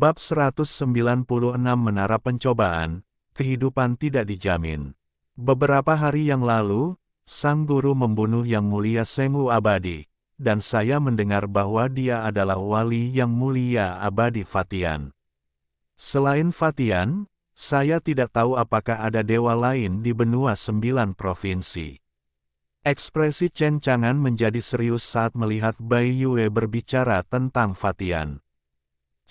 Bab 196 Menara Pencobaan, kehidupan tidak dijamin. Beberapa hari yang lalu, sang guru membunuh Yang Mulia Sengwu Abadi, dan saya mendengar bahwa dia adalah wali Yang Mulia Abadi Fatian. Selain Fatian, saya tidak tahu apakah ada dewa lain di benua 9 provinsi. Ekspresi Chen Chang'an menjadi serius saat melihat Bai Yue berbicara tentang Fatian.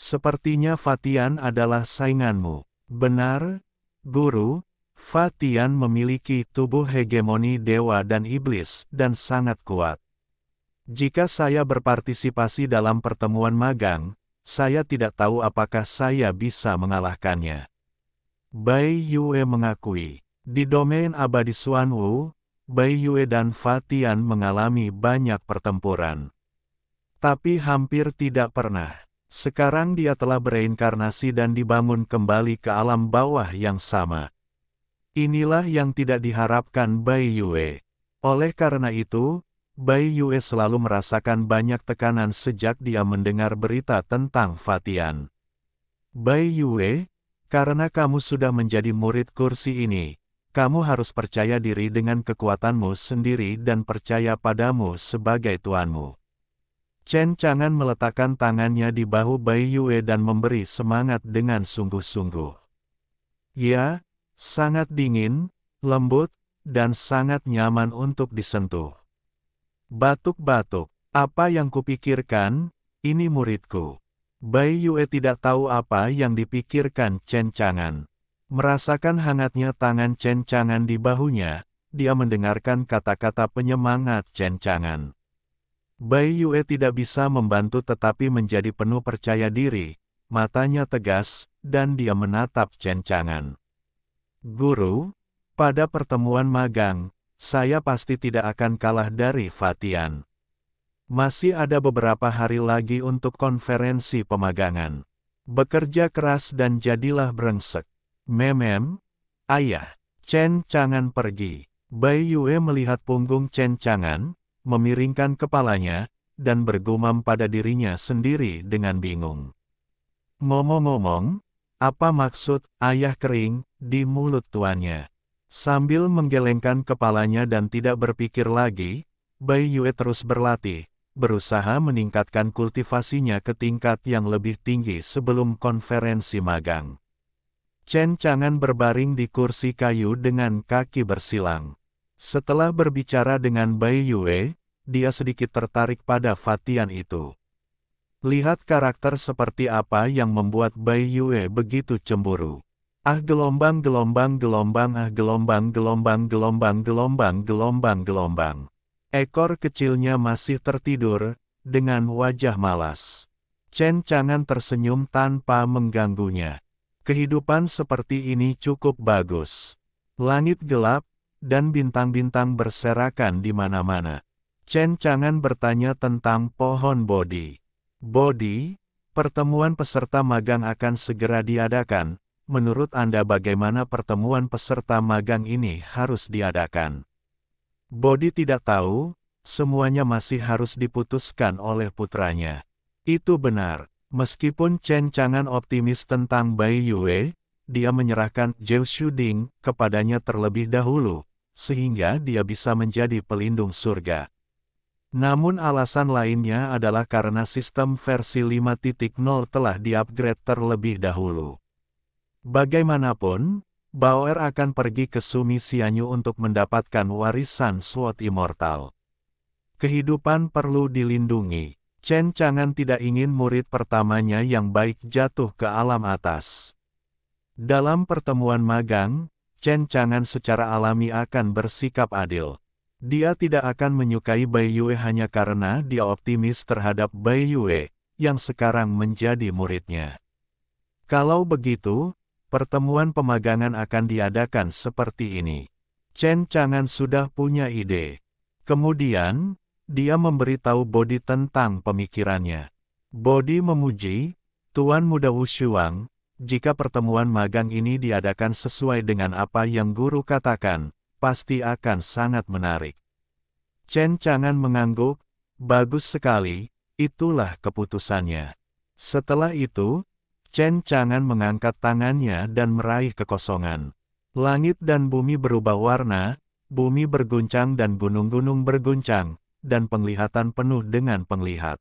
Sepertinya Fatian adalah sainganmu. Benar, Guru, Fatian memiliki tubuh hegemoni dewa dan iblis dan sangat kuat. Jika saya berpartisipasi dalam pertemuan magang, saya tidak tahu apakah saya bisa mengalahkannya. Bai Yue mengakui, di domain abadi Xuanwu, Bai Yue dan Fatian mengalami banyak pertempuran. Tapi hampir tidak pernah. Sekarang dia telah bereinkarnasi dan dibangun kembali ke alam bawah yang sama. Inilah yang tidak diharapkan Bai Yue. Oleh karena itu, Bai Yue selalu merasakan banyak tekanan sejak dia mendengar berita tentang Fatian. Bai Yue, karena kamu sudah menjadi murid kursi ini, kamu harus percaya diri dengan kekuatanmu sendiri dan percaya padamu sebagai tuanmu. Chen Chang'an meletakkan tangannya di bahu Bai Yue dan memberi semangat dengan sungguh-sungguh. Ya, sangat dingin, lembut, dan sangat nyaman untuk disentuh. Batuk-batuk, apa yang kupikirkan, ini muridku. Bai Yue tidak tahu apa yang dipikirkan Chen Chang'an. Merasakan hangatnya tangan Chen Chang'an di bahunya, dia mendengarkan kata-kata penyemangat Chen Chang'an. Bai Yue tidak bisa membantu tetapi menjadi penuh percaya diri, matanya tegas, dan dia menatap Chen Chang'an. Guru, pada pertemuan magang, saya pasti tidak akan kalah dari Fatian. Masih ada beberapa hari lagi untuk konferensi pemagangan. Bekerja keras dan jadilah brengsek. Memem, ayah. Chen Chang'an pergi. Bai Yue melihat punggung Chen Chang'an, memiringkan kepalanya, dan bergumam pada dirinya sendiri dengan bingung. Ngomong-ngomong, apa maksud ayah kering di mulut tuannya? Sambil menggelengkan kepalanya dan tidak berpikir lagi, Bai Yue terus berlatih, berusaha meningkatkan kultivasinya ke tingkat yang lebih tinggi sebelum konferensi magang. Chen Chang'an berbaring di kursi kayu dengan kaki bersilang. Setelah berbicara dengan Bai Yue, dia sedikit tertarik pada Fatian itu. Lihat karakter seperti apa yang membuat Bai Yue begitu cemburu. Ah gelombang gelombang gelombang ah gelombang gelombang gelombang gelombang gelombang gelombang. Ekor kecilnya masih tertidur, dengan wajah malas. Chen Chang'an tersenyum tanpa mengganggunya. Kehidupan seperti ini cukup bagus. Langit gelap, dan bintang-bintang berserakan di mana-mana. Chen Chang'an bertanya tentang pohon Bodhi. Bodhi, pertemuan peserta magang akan segera diadakan. Menurut Anda bagaimana pertemuan peserta magang ini harus diadakan? Bodhi tidak tahu, semuanya masih harus diputuskan oleh putranya. Itu benar, meskipun Chen Chang'an optimis tentang Bai Yue, dia menyerahkan Zhou Shuding kepadanya terlebih dahulu, sehingga dia bisa menjadi pelindung surga. Namun alasan lainnya adalah karena sistem versi 5.0 telah diupgrade terlebih dahulu. Bagaimanapun, Baoer akan pergi ke Sumi Xianyu untuk mendapatkan warisan Sword Immortal. Kehidupan perlu dilindungi. Chen Chang'an tidak ingin murid pertamanya yang baik jatuh ke alam atas. Dalam pertemuan magang, Chen Chang'an secara alami akan bersikap adil. Dia tidak akan menyukai Bai Yue hanya karena dia optimis terhadap Bai Yue, yang sekarang menjadi muridnya. Kalau begitu, pertemuan pemagangan akan diadakan seperti ini. Chen Chang'an sudah punya ide. Kemudian, dia memberitahu Bodhi tentang pemikirannya. Bodhi memuji, Tuan Muda Wushuang, jika pertemuan magang ini diadakan sesuai dengan apa yang guru katakan, pasti akan sangat menarik. Chen Chang'an mengangguk, bagus sekali, itulah keputusannya. Setelah itu, Chen Chang'an mengangkat tangannya dan meraih kekosongan. Langit dan bumi berubah warna, bumi berguncang dan gunung-gunung berguncang, dan penglihatan penuh dengan penglihat.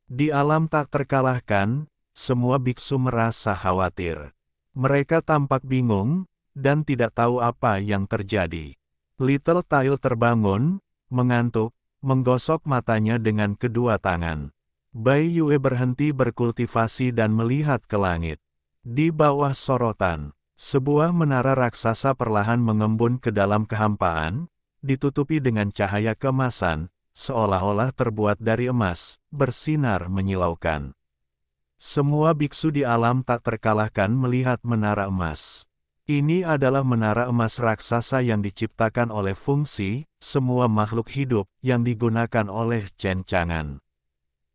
Di alam tak terkalahkan, semua biksu merasa khawatir. Mereka tampak bingung, dan tidak tahu apa yang terjadi. Little Tail terbangun, mengantuk, menggosok matanya dengan kedua tangan. Bai Yue berhenti berkultivasi dan melihat ke langit. Di bawah sorotan, sebuah menara raksasa perlahan mengembun ke dalam kehampaan, ditutupi dengan cahaya keemasan, seolah-olah terbuat dari emas, bersinar menyilaukan. Semua biksu di alam tak terkalahkan melihat menara emas. Ini adalah menara emas raksasa yang diciptakan oleh fungsi, semua makhluk hidup, yang digunakan oleh Chen Chang'an.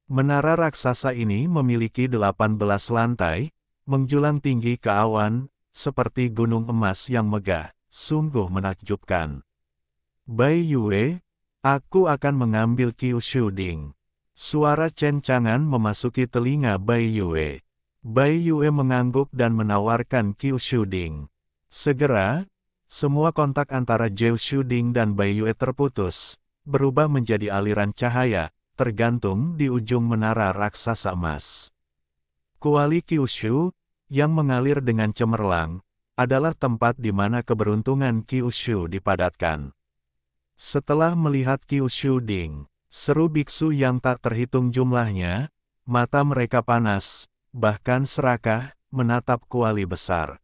Menara raksasa ini memiliki 18 lantai, menjulang tinggi ke awan, seperti gunung emas yang megah, sungguh menakjubkan. Bai Yue, aku akan mengambil Kyushu Ding. Suara Chen Chang'an memasuki telinga Bai Yue. Bai Yue mengangguk dan menawarkan Kyushu Ding. Segera, semua kontak antara Zhou Shuding dan Bai Yue terputus, berubah menjadi aliran cahaya, tergantung di ujung menara raksasa emas. Kuali Kyushu, yang mengalir dengan cemerlang, adalah tempat di mana keberuntungan Kyushu dipadatkan. Setelah melihat Kyushu Ding, seru biksu yang tak terhitung jumlahnya, mata mereka panas, bahkan serakah, menatap kuali besar.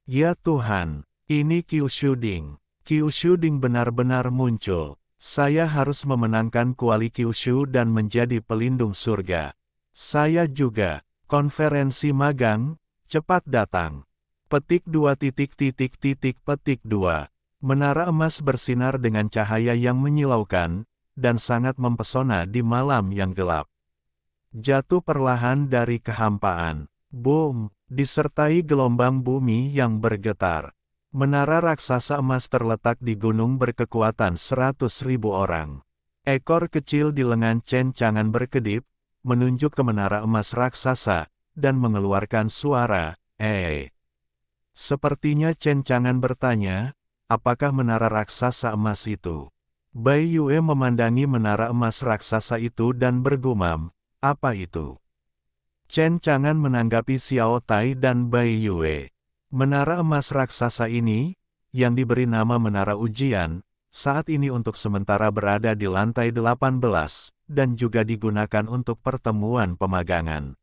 Ya Tuhan, ini Kyushu Ding. Kyushu Ding benar-benar muncul. Saya harus memenangkan kuali Kyushu dan menjadi pelindung surga. Saya juga. Konferensi magang, cepat datang. Petik 2 petik 2. Menara emas bersinar dengan cahaya yang menyilaukan, dan sangat mempesona di malam yang gelap. Jatuh perlahan dari kehampaan. Boom! Disertai gelombang bumi yang bergetar. Menara raksasa emas terletak di gunung berkekuatan 100.000 orang. Ekor kecil di lengan Chen Chang'an berkedip, menunjuk ke menara emas raksasa, dan mengeluarkan suara, Sepertinya Chen Chang'an bertanya, apakah menara raksasa emas itu? Bai Yue memandangi menara emas raksasa itu dan bergumam, apa itu? Chen Chang'an menanggapi Xiao Tai dan Bai Yue. Menara emas raksasa ini, yang diberi nama Menara Ujian, saat ini untuk sementara berada di lantai 18, dan juga digunakan untuk pertemuan pemagangan.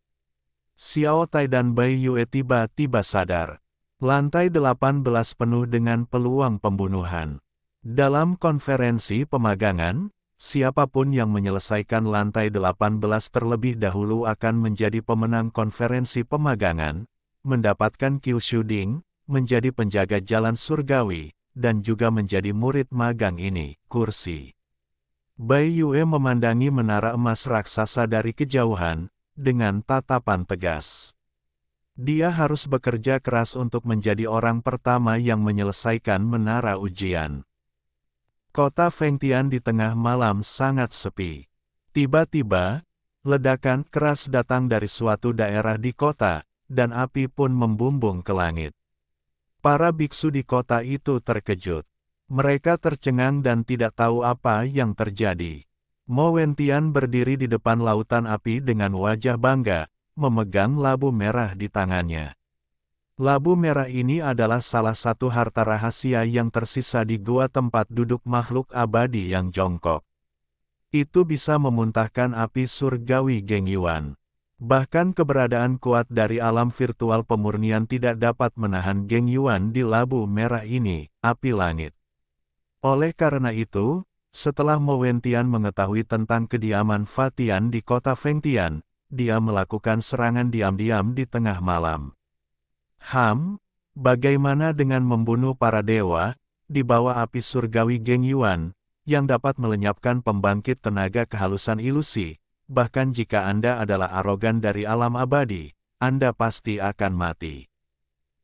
Xiao Tai dan Bai Yue tiba-tiba sadar. Lantai 18 penuh dengan peluang pembunuhan. Dalam konferensi pemagangan, siapapun yang menyelesaikan lantai 18 terlebih dahulu akan menjadi pemenang konferensi pemagangan, mendapatkan Kyushu Ding, menjadi penjaga jalan surgawi, dan juga menjadi murid magang ini, kursi. Bai Yue memandangi menara emas raksasa dari kejauhan, dengan tatapan tegas. Dia harus bekerja keras untuk menjadi orang pertama yang menyelesaikan menara ujian. Kota Fengtian di tengah malam sangat sepi. Tiba-tiba, ledakan keras datang dari suatu daerah di kota, dan api pun membumbung ke langit. Para biksu di kota itu terkejut. Mereka tercengang dan tidak tahu apa yang terjadi. Mo Wentian berdiri di depan lautan api dengan wajah bangga, memegang labu merah di tangannya. Labu merah ini adalah salah satu harta rahasia yang tersisa di gua tempat duduk makhluk abadi yang jongkok. Itu bisa memuntahkan api surgawi Geng Yuan. Bahkan keberadaan kuat dari alam virtual pemurnian tidak dapat menahan Geng Yuan di labu merah ini, api langit. Oleh karena itu, setelah Mo Wentian mengetahui tentang kediaman Fatian di kota Fengtian, dia melakukan serangan diam-diam di tengah malam. Bagaimana dengan membunuh para dewa, di bawah api surgawi Geng Yuan, yang dapat melenyapkan pembangkit tenaga kehalusan ilusi? Bahkan jika Anda adalah arogan dari alam abadi, Anda pasti akan mati.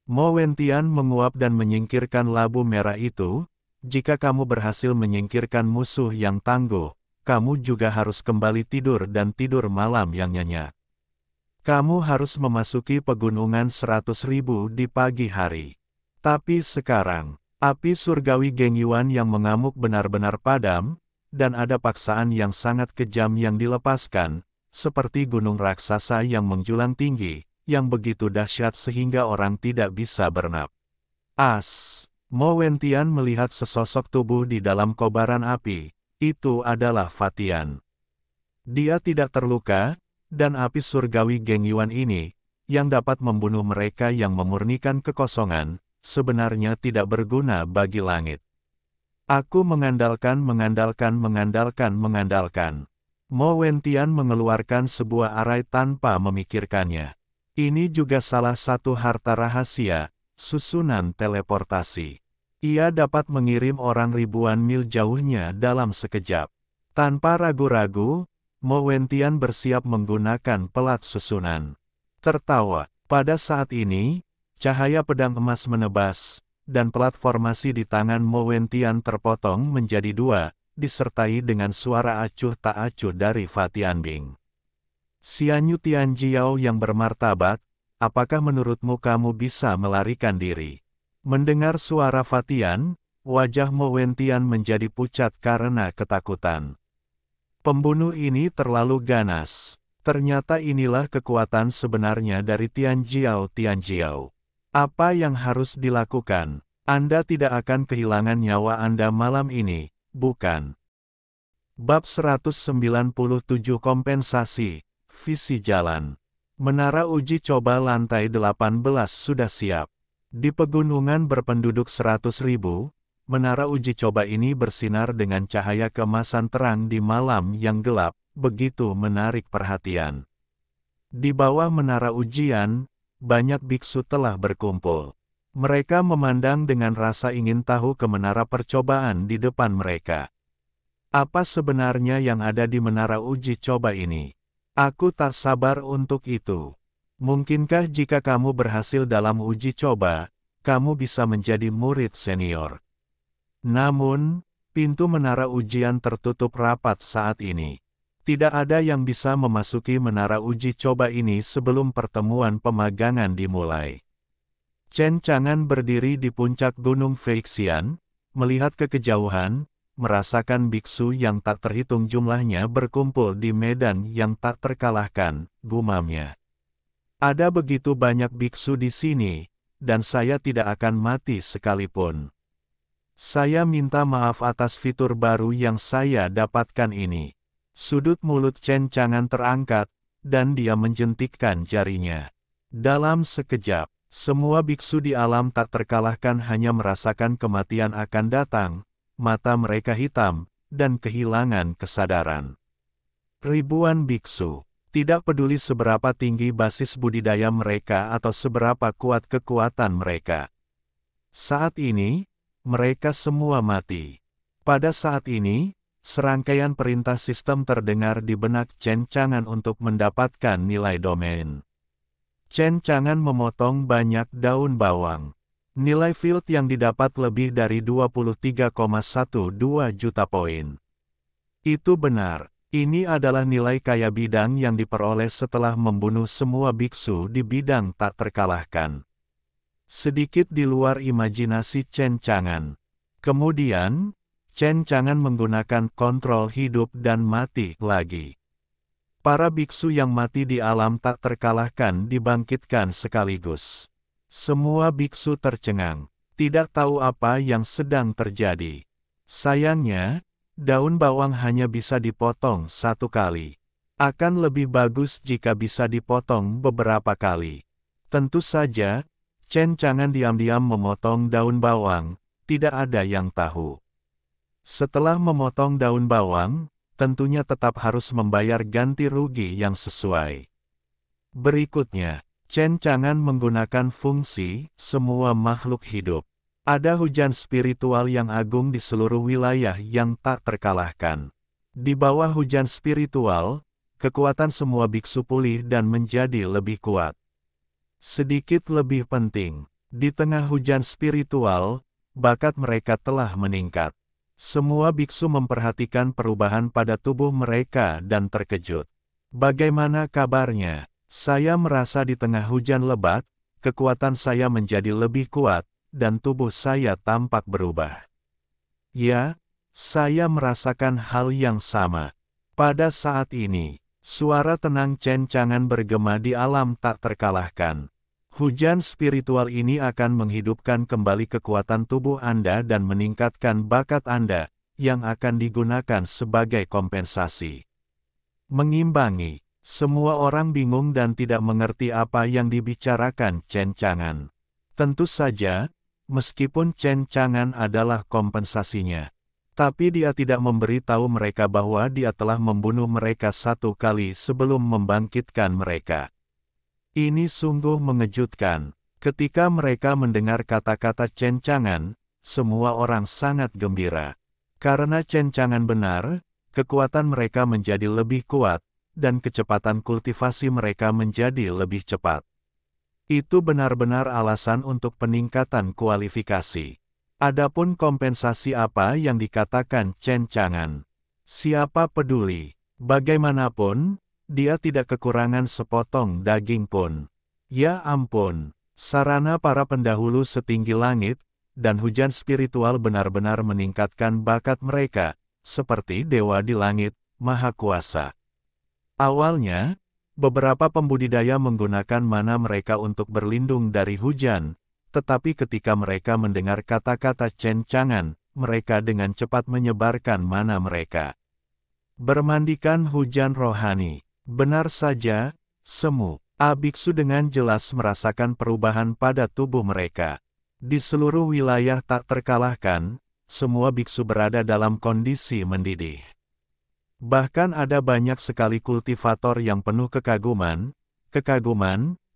Mo Wentian menguap dan menyingkirkan labu merah itu. Jika kamu berhasil menyingkirkan musuh yang tangguh, kamu juga harus kembali tidur dan tidur malam yang nyenyak. Kamu harus memasuki pegunungan 100.000 di pagi hari. Tapi sekarang, api surgawi Geng Yuan yang mengamuk benar-benar padam, dan ada paksaan yang sangat kejam yang dilepaskan, seperti gunung raksasa yang menjulang tinggi, yang begitu dahsyat sehingga orang tidak bisa bernap. Mo Wentian melihat sesosok tubuh di dalam kobaran api. Itu adalah Fatian. Dia tidak terluka, dan api surgawi Geng Yuan ini, yang dapat membunuh mereka yang memurnikan kekosongan, sebenarnya tidak berguna bagi langit. Aku mengandalkan. Mo Wentian mengeluarkan sebuah arai tanpa memikirkannya. Ini juga salah satu harta rahasia, susunan teleportasi. Ia dapat mengirim orang ribuan mil jauhnya dalam sekejap. Tanpa ragu-ragu, Mo Wentian bersiap menggunakan pelat susunan. Tertawa, pada saat ini, cahaya pedang emas menebas, dan pelat formasi di tangan Mo Wentian terpotong menjadi dua, disertai dengan suara acuh tak acuh dari Fatian Bing. Xianyu Tianjiao yang bermartabat, apakah menurutmu kamu bisa melarikan diri? Mendengar suara Fatian, wajah Mo Wentian menjadi pucat karena ketakutan. Pembunuh ini terlalu ganas. Ternyata inilah kekuatan sebenarnya dari Tianjiao. Apa yang harus dilakukan? Anda tidak akan kehilangan nyawa Anda malam ini, bukan? Bab 197 Kompensasi, Visi Jalan. Menara uji coba lantai 18 sudah siap. Di pegunungan berpenduduk 100.000, menara uji coba ini bersinar dengan cahaya keemasan terang di malam yang gelap, begitu menarik perhatian. Di bawah menara ujian, banyak biksu telah berkumpul. Mereka memandang dengan rasa ingin tahu ke menara percobaan di depan mereka. Apa sebenarnya yang ada di menara uji coba ini? Aku tak sabar untuk itu. Mungkinkah jika kamu berhasil dalam uji coba, kamu bisa menjadi murid senior? Namun, pintu menara ujian tertutup rapat saat ini. Tidak ada yang bisa memasuki menara uji coba ini sebelum pertemuan pemagangan dimulai. Chen Chang'an berdiri di puncak gunung Feixian, melihat ke kejauhan, merasakan biksu yang tak terhitung jumlahnya berkumpul di medan yang tak terkalahkan, gumamnya. Ada begitu banyak biksu di sini, dan saya tidak akan mati sekalipun. Saya minta maaf atas fitur baru yang saya dapatkan ini. Sudut mulut Chen Chang'an terangkat, dan dia menjentikkan jarinya. Dalam sekejap, semua biksu di alam tak terkalahkan hanya merasakan kematian akan datang, mata mereka hitam, dan kehilangan kesadaran. Ribuan biksu, tidak peduli seberapa tinggi basis budidaya mereka atau seberapa kuat kekuatan mereka. Saat ini, mereka semua mati. Pada saat ini, serangkaian perintah sistem terdengar di benak Chen Chang'an untuk mendapatkan nilai domain. Chen Chang'an memotong banyak daun bawang. Nilai field yang didapat lebih dari 23,12 juta poin. Itu benar, ini adalah nilai kaya bidang yang diperoleh setelah membunuh semua biksu di bidang tak terkalahkan. Sedikit di luar imajinasi Chen Chang'an. Kemudian, Chen Chang'an menggunakan kontrol hidup dan mati lagi. Para biksu yang mati di alam tak terkalahkan dibangkitkan sekaligus. Semua biksu tercengang, tidak tahu apa yang sedang terjadi. Sayangnya, daun bawang hanya bisa dipotong satu kali. Akan lebih bagus jika bisa dipotong beberapa kali. Tentu saja, Chen Chang'an diam-diam memotong daun bawang, tidak ada yang tahu. Setelah memotong daun bawang, tentunya tetap harus membayar ganti rugi yang sesuai. Berikutnya, Chen Chang'an menggunakan fungsi semua makhluk hidup. Ada hujan spiritual yang agung di seluruh wilayah yang tak terkalahkan. Di bawah hujan spiritual, kekuatan semua biksu pulih dan menjadi lebih kuat. Sedikit lebih penting, di tengah hujan spiritual, bakat mereka telah meningkat. Semua biksu memperhatikan perubahan pada tubuh mereka dan terkejut. Bagaimana kabarnya? Saya merasa di tengah hujan lebat, kekuatan saya menjadi lebih kuat, dan tubuh saya tampak berubah. Ya, saya merasakan hal yang sama. Pada saat ini, suara tenang cencangan bergema di alam tak terkalahkan. Hujan spiritual ini akan menghidupkan kembali kekuatan tubuh Anda dan meningkatkan bakat Anda, yang akan digunakan sebagai kompensasi. Mengimbangi, semua orang bingung dan tidak mengerti apa yang dibicarakan cencangan. Tentu saja, meskipun cencangan adalah kompensasinya. Tapi dia tidak memberi tahu mereka bahwa dia telah membunuh mereka satu kali sebelum membangkitkan mereka. Ini sungguh mengejutkan. Ketika mereka mendengar kata-kata cencangan, semua orang sangat gembira. Karena cencangan benar, kekuatan mereka menjadi lebih kuat, dan kecepatan kultivasi mereka menjadi lebih cepat. Itu benar-benar alasan untuk peningkatan kualifikasi. Adapun kompensasi apa yang dikatakan cencangan? Siapa peduli? Bagaimanapun, dia tidak kekurangan sepotong daging pun. Ya ampun, sarana para pendahulu setinggi langit, dan hujan spiritual benar-benar meningkatkan bakat mereka, seperti dewa di langit, maha kuasa. Awalnya, beberapa pembudidaya menggunakan mana mereka untuk berlindung dari hujan, tetapi ketika mereka mendengar kata-kata cencangan, mereka dengan cepat menyebarkan mana mereka. Bermandikan hujan rohani. Benar saja, semu. Biksu dengan jelas merasakan perubahan pada tubuh mereka. Di seluruh wilayah tak terkalahkan, semua biksu berada dalam kondisi mendidih. Bahkan ada banyak sekali kultivator yang penuh kekaguman,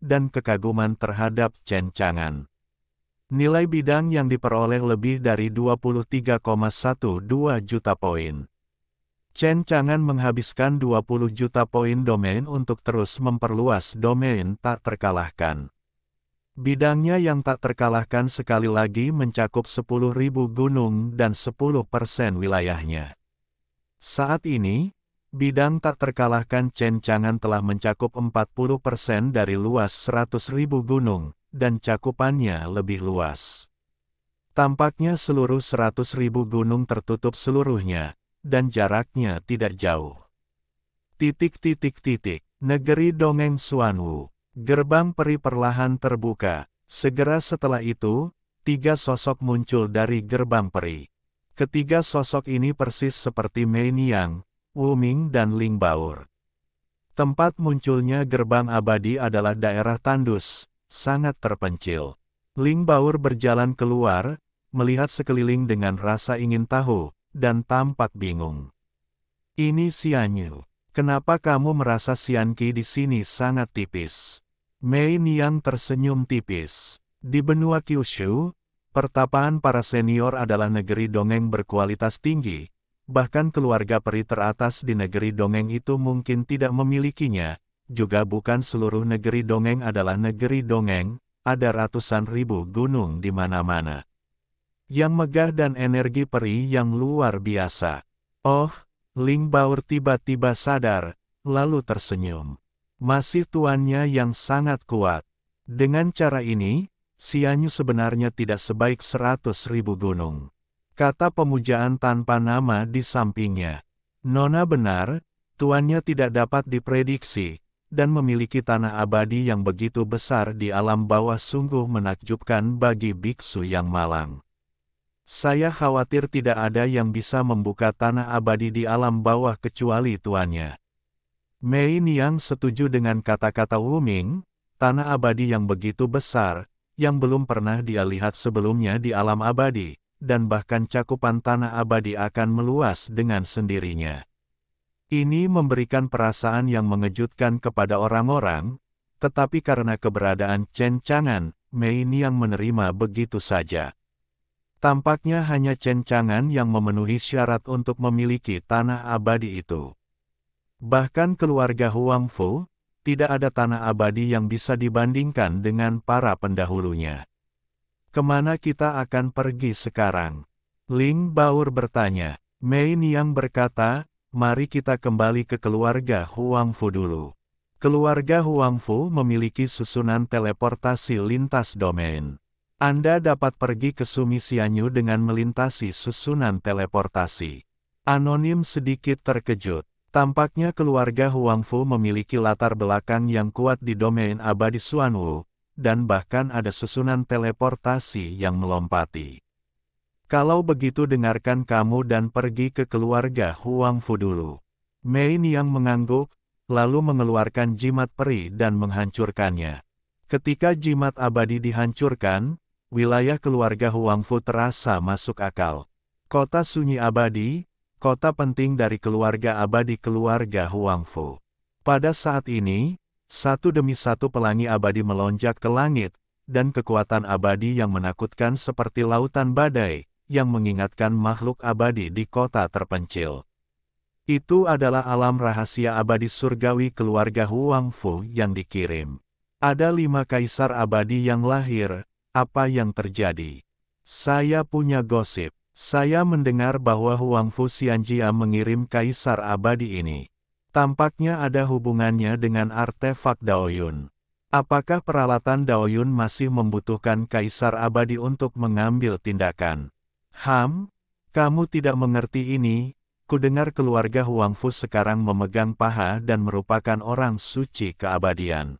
dan kekaguman terhadap cencangan. Nilai bidang yang diperoleh lebih dari 23,12 juta poin. Cencangan menghabiskan 20 juta poin domain untuk terus memperluas domain tak terkalahkan. Bidangnya yang tak terkalahkan sekali lagi mencakup 10.000 gunung dan 10% wilayahnya. Saat ini, bidang tak terkalahkan cencangan telah mencakup 40% dari luas 100.000 gunung, dan cakupannya lebih luas. Tampaknya seluruh 100.000 gunung tertutup seluruhnya, dan jaraknya tidak jauh. Negeri dongeng Xuanwu. Gerbang peri perlahan terbuka. Segera setelah itu, 3 sosok muncul dari gerbang peri. Ketiga sosok ini persis seperti Mei Niang, Wu Ming dan Ling Baur. Tempat munculnya gerbang abadi adalah daerah tandus, sangat terpencil. Ling Baur berjalan keluar, melihat sekeliling dengan rasa ingin tahu, dan tampak bingung. Ini Xianyu. Kenapa kamu merasa Xianqi di sini sangat tipis? Mei Niang tersenyum tipis. Di benua Kyushu, pertapaan para senior adalah negeri dongeng berkualitas tinggi, bahkan keluarga peri teratas di negeri dongeng itu mungkin tidak memilikinya, juga bukan seluruh negeri dongeng adalah negeri dongeng, ada ratusan ribu gunung di mana-mana. Yang megah dan energi peri yang luar biasa. Oh, Ling Baur tiba-tiba sadar, lalu tersenyum. Masih tuannya yang sangat kuat. Dengan cara ini, Xianyu sebenarnya tidak sebaik 100.000 gunung. Kata pemujaan tanpa nama di sampingnya. Nona benar, tuannya tidak dapat diprediksi, dan memiliki tanah abadi yang begitu besar di alam bawah sungguh menakjubkan bagi biksu yang malang. Saya khawatir tidak ada yang bisa membuka tanah abadi di alam bawah kecuali tuannya. Mei Niang setuju dengan kata-kata Wu Ming, tanah abadi yang begitu besar, yang belum pernah dia lihat sebelumnya di alam abadi, dan bahkan cakupan tanah abadi akan meluas dengan sendirinya. Ini memberikan perasaan yang mengejutkan kepada orang-orang, tetapi karena keberadaan cencangan, Mei Niang menerima begitu saja. Tampaknya hanya cencangan yang memenuhi syarat untuk memiliki tanah abadi itu. Bahkan keluarga Huang Fu, tidak ada tanah abadi yang bisa dibandingkan dengan para pendahulunya. Kemana kita akan pergi sekarang? Ling Baur bertanya. Mei Niang berkata, mari kita kembali ke keluarga Huang Fu dulu. Keluarga Huangfu memiliki susunan teleportasi lintas domain. Anda dapat pergi ke Sumi Xianyu dengan melintasi susunan teleportasi. Anonim sedikit terkejut. Tampaknya keluarga Huangfu memiliki latar belakang yang kuat di domain abadi Xuanwu, dan bahkan ada susunan teleportasi yang melompati. Kalau begitu dengarkan kamu dan pergi ke keluarga Huangfu dulu. Mei Niang mengangguk, lalu mengeluarkan jimat peri dan menghancurkannya. Ketika jimat abadi dihancurkan, wilayah keluarga Huangfu terasa masuk akal. Kota sunyi abadi, kota penting dari keluarga abadi keluarga Huangfu. Pada saat ini, satu demi satu pelangi abadi melonjak ke langit, dan kekuatan abadi yang menakutkan seperti lautan badai, yang mengingatkan makhluk abadi di kota terpencil. Itu adalah alam rahasia abadi surgawi keluarga Huangfu yang dikirim. Ada 5 kaisar abadi yang lahir, apa yang terjadi? Saya punya gosip. Saya mendengar bahwa Huangfu Xianjia mengirim kaisar abadi ini. Tampaknya ada hubungannya dengan artefak Daoyun. Apakah peralatan Daoyun masih membutuhkan kaisar abadi untuk mengambil tindakan? Kamu tidak mengerti ini. Kudengar keluarga Huangfu sekarang memegang paha dan merupakan orang suci keabadian.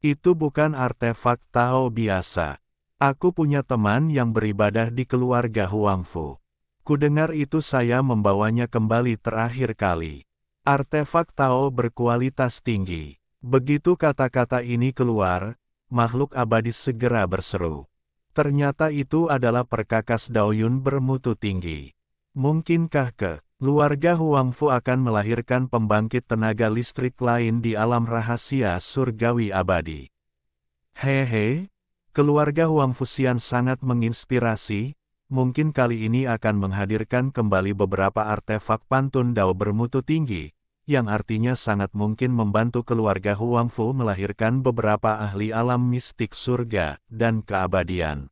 Itu bukan artefak Tao biasa. Aku punya teman yang beribadah di keluarga Huangfu. Kudengar itu saya membawanya kembali terakhir kali. Artefak Tao berkualitas tinggi. Begitu kata-kata ini keluar, makhluk abadi segera berseru. Ternyata itu adalah perkakas Daoyun bermutu tinggi. Mungkinkah keluarga Huangfu akan melahirkan pembangkit tenaga listrik lain di alam rahasia surgawi abadi? Hehe, keluarga Huangfusian sangat menginspirasi, mungkin kali ini akan menghadirkan kembali beberapa artefak pantun Dao bermutu tinggi, yang artinya sangat mungkin membantu keluarga Huangfu melahirkan beberapa ahli alam mistik surga dan keabadian.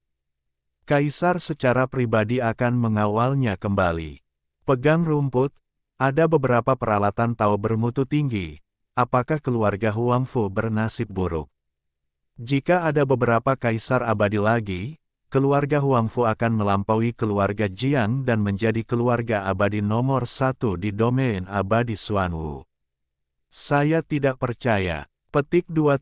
Kaisar secara pribadi akan mengawalnya kembali. Pegang rumput, ada beberapa peralatan Tao bermutu tinggi. Apakah keluarga Huangfu bernasib buruk? Jika ada beberapa kaisar abadi lagi, keluarga Huangfu akan melampaui keluarga Jiang dan menjadi keluarga abadi nomor 1 di domain abadi Xuanwu. Saya tidak percaya. Petik 2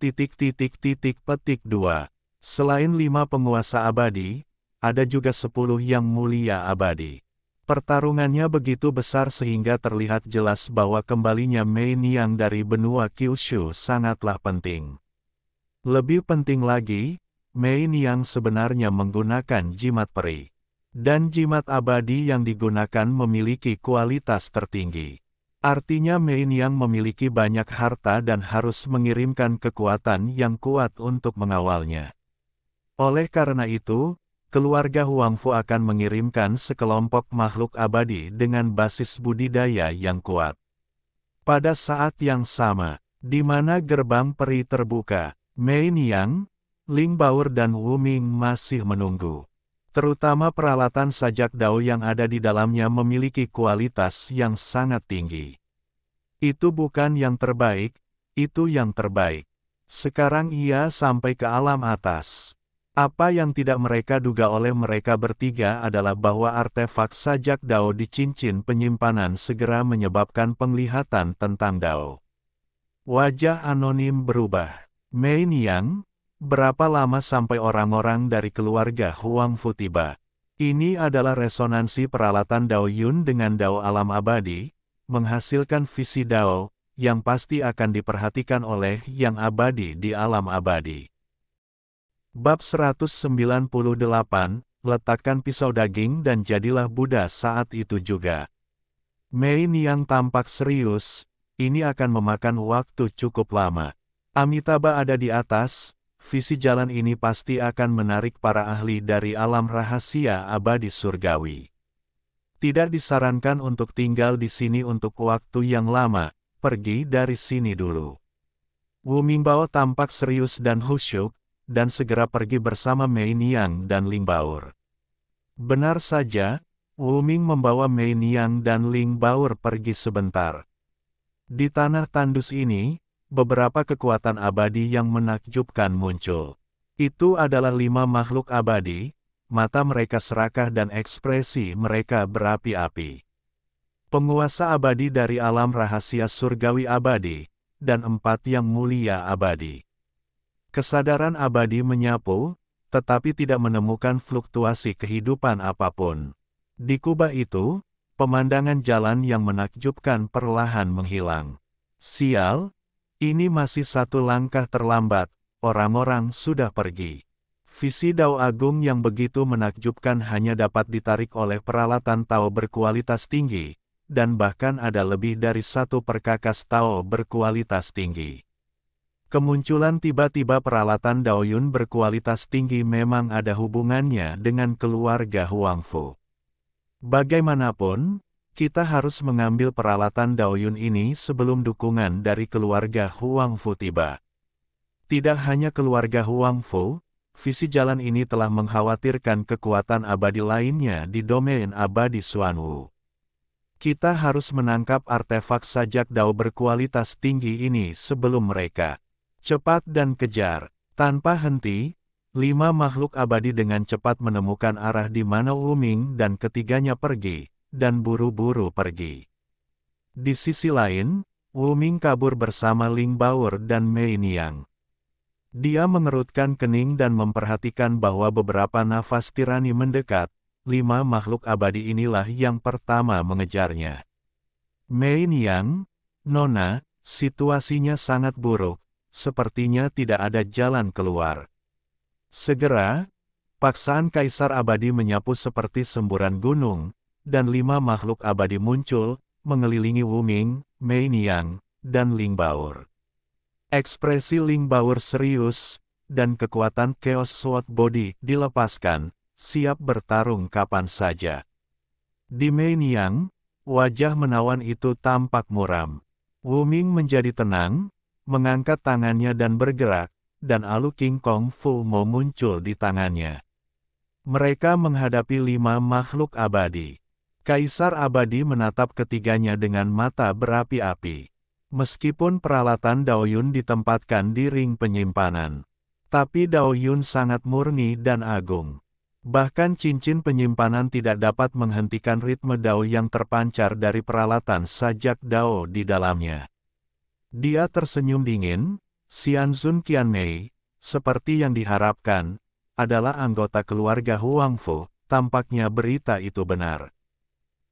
petik 2. Selain 5 penguasa abadi, ada juga 10 yang mulia abadi. Pertarungannya begitu besar sehingga terlihat jelas bahwa kembalinya Mei Niang dari benua Kyushu sangatlah penting. Lebih penting lagi, Mei Niang sebenarnya menggunakan jimat peri. Dan jimat abadi yang digunakan memiliki kualitas tertinggi. Artinya Mei Niang memiliki banyak harta dan harus mengirimkan kekuatan yang kuat untuk mengawalnya. Oleh karena itu, keluarga Huangfu akan mengirimkan sekelompok makhluk abadi dengan basis budidaya yang kuat. Pada saat yang sama, di mana gerbang peri terbuka, Mei Niang, Ling Baur dan Wu Ming masih menunggu. Terutama peralatan sajak Dao yang ada di dalamnya memiliki kualitas yang sangat tinggi. Itu bukan yang terbaik, itu yang terbaik. Sekarang ia sampai ke alam atas. Apa yang tidak mereka duga oleh mereka bertiga adalah bahwa artefak sajak Dao di cincin penyimpanan segera menyebabkan penglihatan tentang Dao. Wajah anonim berubah. Mei Niang, berapa lama sampai orang-orang dari keluarga Huangfu tiba? Ini adalah resonansi peralatan Dao Yun dengan Dao alam abadi, menghasilkan visi Dao, yang pasti akan diperhatikan oleh yang abadi di alam abadi. Bab 198, letakkan pisau daging dan jadilah Buddha saat itu juga. Mei Niang tampak serius, ini akan memakan waktu cukup lama. Amitabha ada di atas, visi jalan ini pasti akan menarik para ahli dari alam rahasia abadi surgawi. Tidak disarankan untuk tinggal di sini untuk waktu yang lama, pergi dari sini dulu. Wu Mingbao tampak serius dan khusyuk, dan segera pergi bersama Mei Niang dan Ling Baur. Benar saja, Wu Ming membawa Mei Niang dan Ling Baur pergi sebentar. Di tanah tandus ini, beberapa kekuatan abadi yang menakjubkan muncul. Itu adalah 5 makhluk abadi, mata mereka serakah dan ekspresi mereka berapi-api. Penguasa abadi dari alam rahasia surgawi abadi, dan 4 yang mulia abadi. Kesadaran abadi menyapu, tetapi tidak menemukan fluktuasi kehidupan apapun. Di kubah itu, pemandangan jalan yang menakjubkan perlahan menghilang. Sial, ini masih satu langkah terlambat, orang-orang sudah pergi. Visi Dao Agung yang begitu menakjubkan hanya dapat ditarik oleh peralatan Tao berkualitas tinggi, dan bahkan ada lebih dari satu perkakas Tao berkualitas tinggi. Kemunculan tiba-tiba peralatan Daoyun berkualitas tinggi memang ada hubungannya dengan keluarga Huangfu. Bagaimanapun, kita harus mengambil peralatan Daoyun ini sebelum dukungan dari keluarga Huangfu tiba. Tidak hanya keluarga Huangfu, visi jalan ini telah mengkhawatirkan kekuatan abadi lainnya di domain abadi Xuanwu. Kita harus menangkap artefak sajak Dao berkualitas tinggi ini sebelum mereka cepat dan kejar. Tanpa henti, 5 makhluk abadi dengan cepat menemukan arah di mana Wuming dan ketiganya pergi, dan buru-buru pergi. Di sisi lain, Wuming kabur bersama Ling Baur dan Mei Niang. Dia mengerutkan kening dan memperhatikan bahwa beberapa nafas tirani mendekat. 5 makhluk abadi inilah yang pertama mengejarnya. Mei Niang, Nona, situasinya sangat buruk, sepertinya tidak ada jalan keluar. Segera, paksaan Kaisar Abadi menyapu seperti semburan gunung, dan 5 makhluk abadi muncul, mengelilingi Wuming, Mei Niang, dan Ling Baur. Ekspresi Ling Baur serius, dan kekuatan Chaos Sword Body dilepaskan, siap bertarung kapan saja. Di Mei Niang, wajah menawan itu tampak muram. Wuming menjadi tenang, mengangkat tangannya dan bergerak, dan alu King Kong Fu Mo muncul di tangannya. Mereka menghadapi 5 makhluk abadi. Kaisar Abadi menatap ketiganya dengan mata berapi-api. Meskipun peralatan Daoyun ditempatkan di ring penyimpanan, tapi Daoyun sangat murni dan agung. Bahkan cincin penyimpanan tidak dapat menghentikan ritme Dao yang terpancar dari peralatan sajak Dao di dalamnya. Dia tersenyum dingin. Xianzun Qianmei, seperti yang diharapkan, adalah anggota keluarga Huangfu. Tampaknya berita itu benar.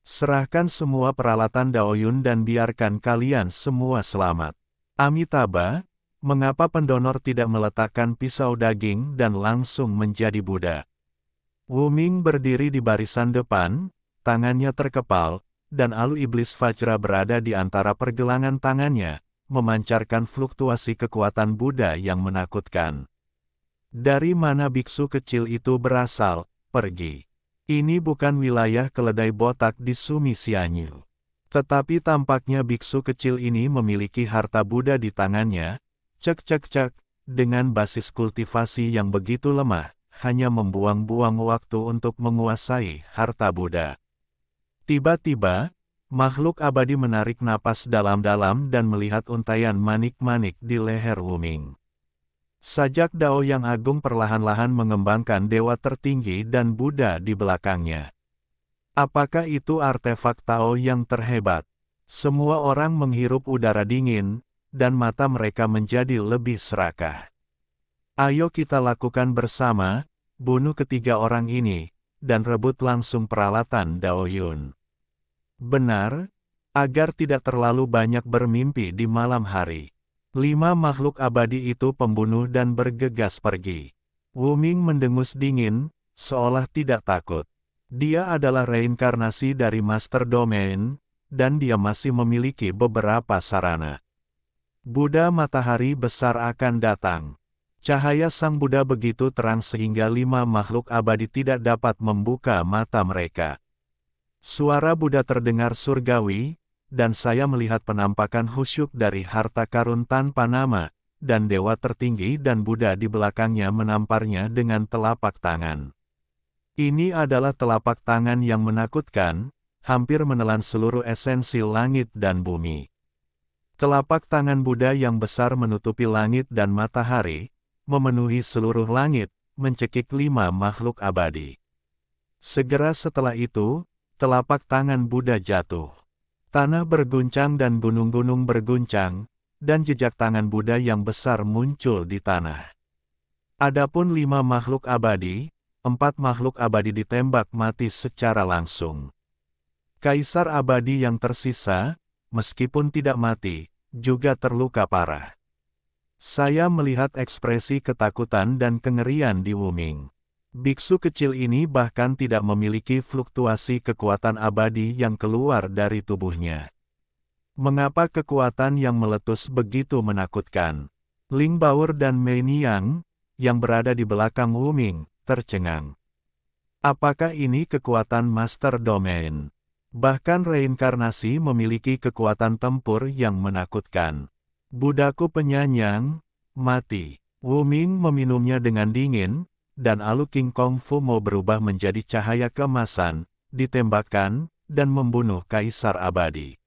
Serahkan semua peralatan Daoyun dan biarkan kalian semua selamat. Amitabha, mengapa pendonor tidak meletakkan pisau daging dan langsung menjadi Buddha? Wuming berdiri di barisan depan, tangannya terkepal, dan alu iblis Vajra berada di antara pergelangan tangannya, memancarkan fluktuasi kekuatan Buddha yang menakutkan. Dari mana biksu kecil itu berasal? Pergi. Ini bukan wilayah keledai botak di Sumi Xianyu. Tetapi tampaknya biksu kecil ini memiliki harta Buddha di tangannya. Cek, dengan basis kultivasi yang begitu lemah, hanya membuang-buang waktu untuk menguasai harta Buddha. Tiba-tiba, makhluk abadi menarik napas dalam-dalam dan melihat untaian manik-manik di leher Wuming. Sajak Dao yang agung perlahan-lahan mengembangkan dewa tertinggi dan Buddha di belakangnya. Apakah itu artefak Tao yang terhebat? Semua orang menghirup udara dingin, dan mata mereka menjadi lebih serakah. Ayo kita lakukan bersama, bunuh ketiga orang ini, dan rebut langsung peralatan Daoyun. Benar, agar tidak terlalu banyak bermimpi di malam hari. 5 makhluk abadi itu pembunuh dan bergegas pergi. Wuming mendengus dingin, seolah tidak takut. Dia adalah reinkarnasi dari Master Domain, dan dia masih memiliki beberapa sarana. Buddha matahari besar akan datang. Cahaya Sang Buddha begitu terang sehingga 5 makhluk abadi tidak dapat membuka mata mereka. Suara Buddha terdengar surgawi, dan saya melihat penampakan khusyuk dari harta karun tanpa nama, dan dewa tertinggi dan Buddha di belakangnya menamparnya dengan telapak tangan. Ini adalah telapak tangan yang menakutkan, hampir menelan seluruh esensi langit dan bumi. Telapak tangan Buddha yang besar menutupi langit dan matahari, memenuhi seluruh langit, mencekik 5 makhluk abadi. Segera setelah itu, telapak tangan Buddha jatuh. Tanah berguncang dan gunung-gunung berguncang, dan jejak tangan Buddha yang besar muncul di tanah. Adapun 5 makhluk abadi, 4 makhluk abadi ditembak mati secara langsung. Kaisar abadi yang tersisa, meskipun tidak mati, juga terluka parah. Saya melihat ekspresi ketakutan dan kengerian di Wuming. Biksu kecil ini bahkan tidak memiliki fluktuasi kekuatan abadi yang keluar dari tubuhnya. Mengapa kekuatan yang meletus begitu menakutkan? Ling Baur dan Mei Niang, yang berada di belakang Wuming, tercengang. Apakah ini kekuatan Master Domain? Bahkan reinkarnasi memiliki kekuatan tempur yang menakutkan. Budaku penyanyang, mati. Wuming meminumnya dengan dingin, dan alu King Kong Fu mau berubah menjadi cahaya keemasan, ditembakkan, dan membunuh Kaisar Abadi.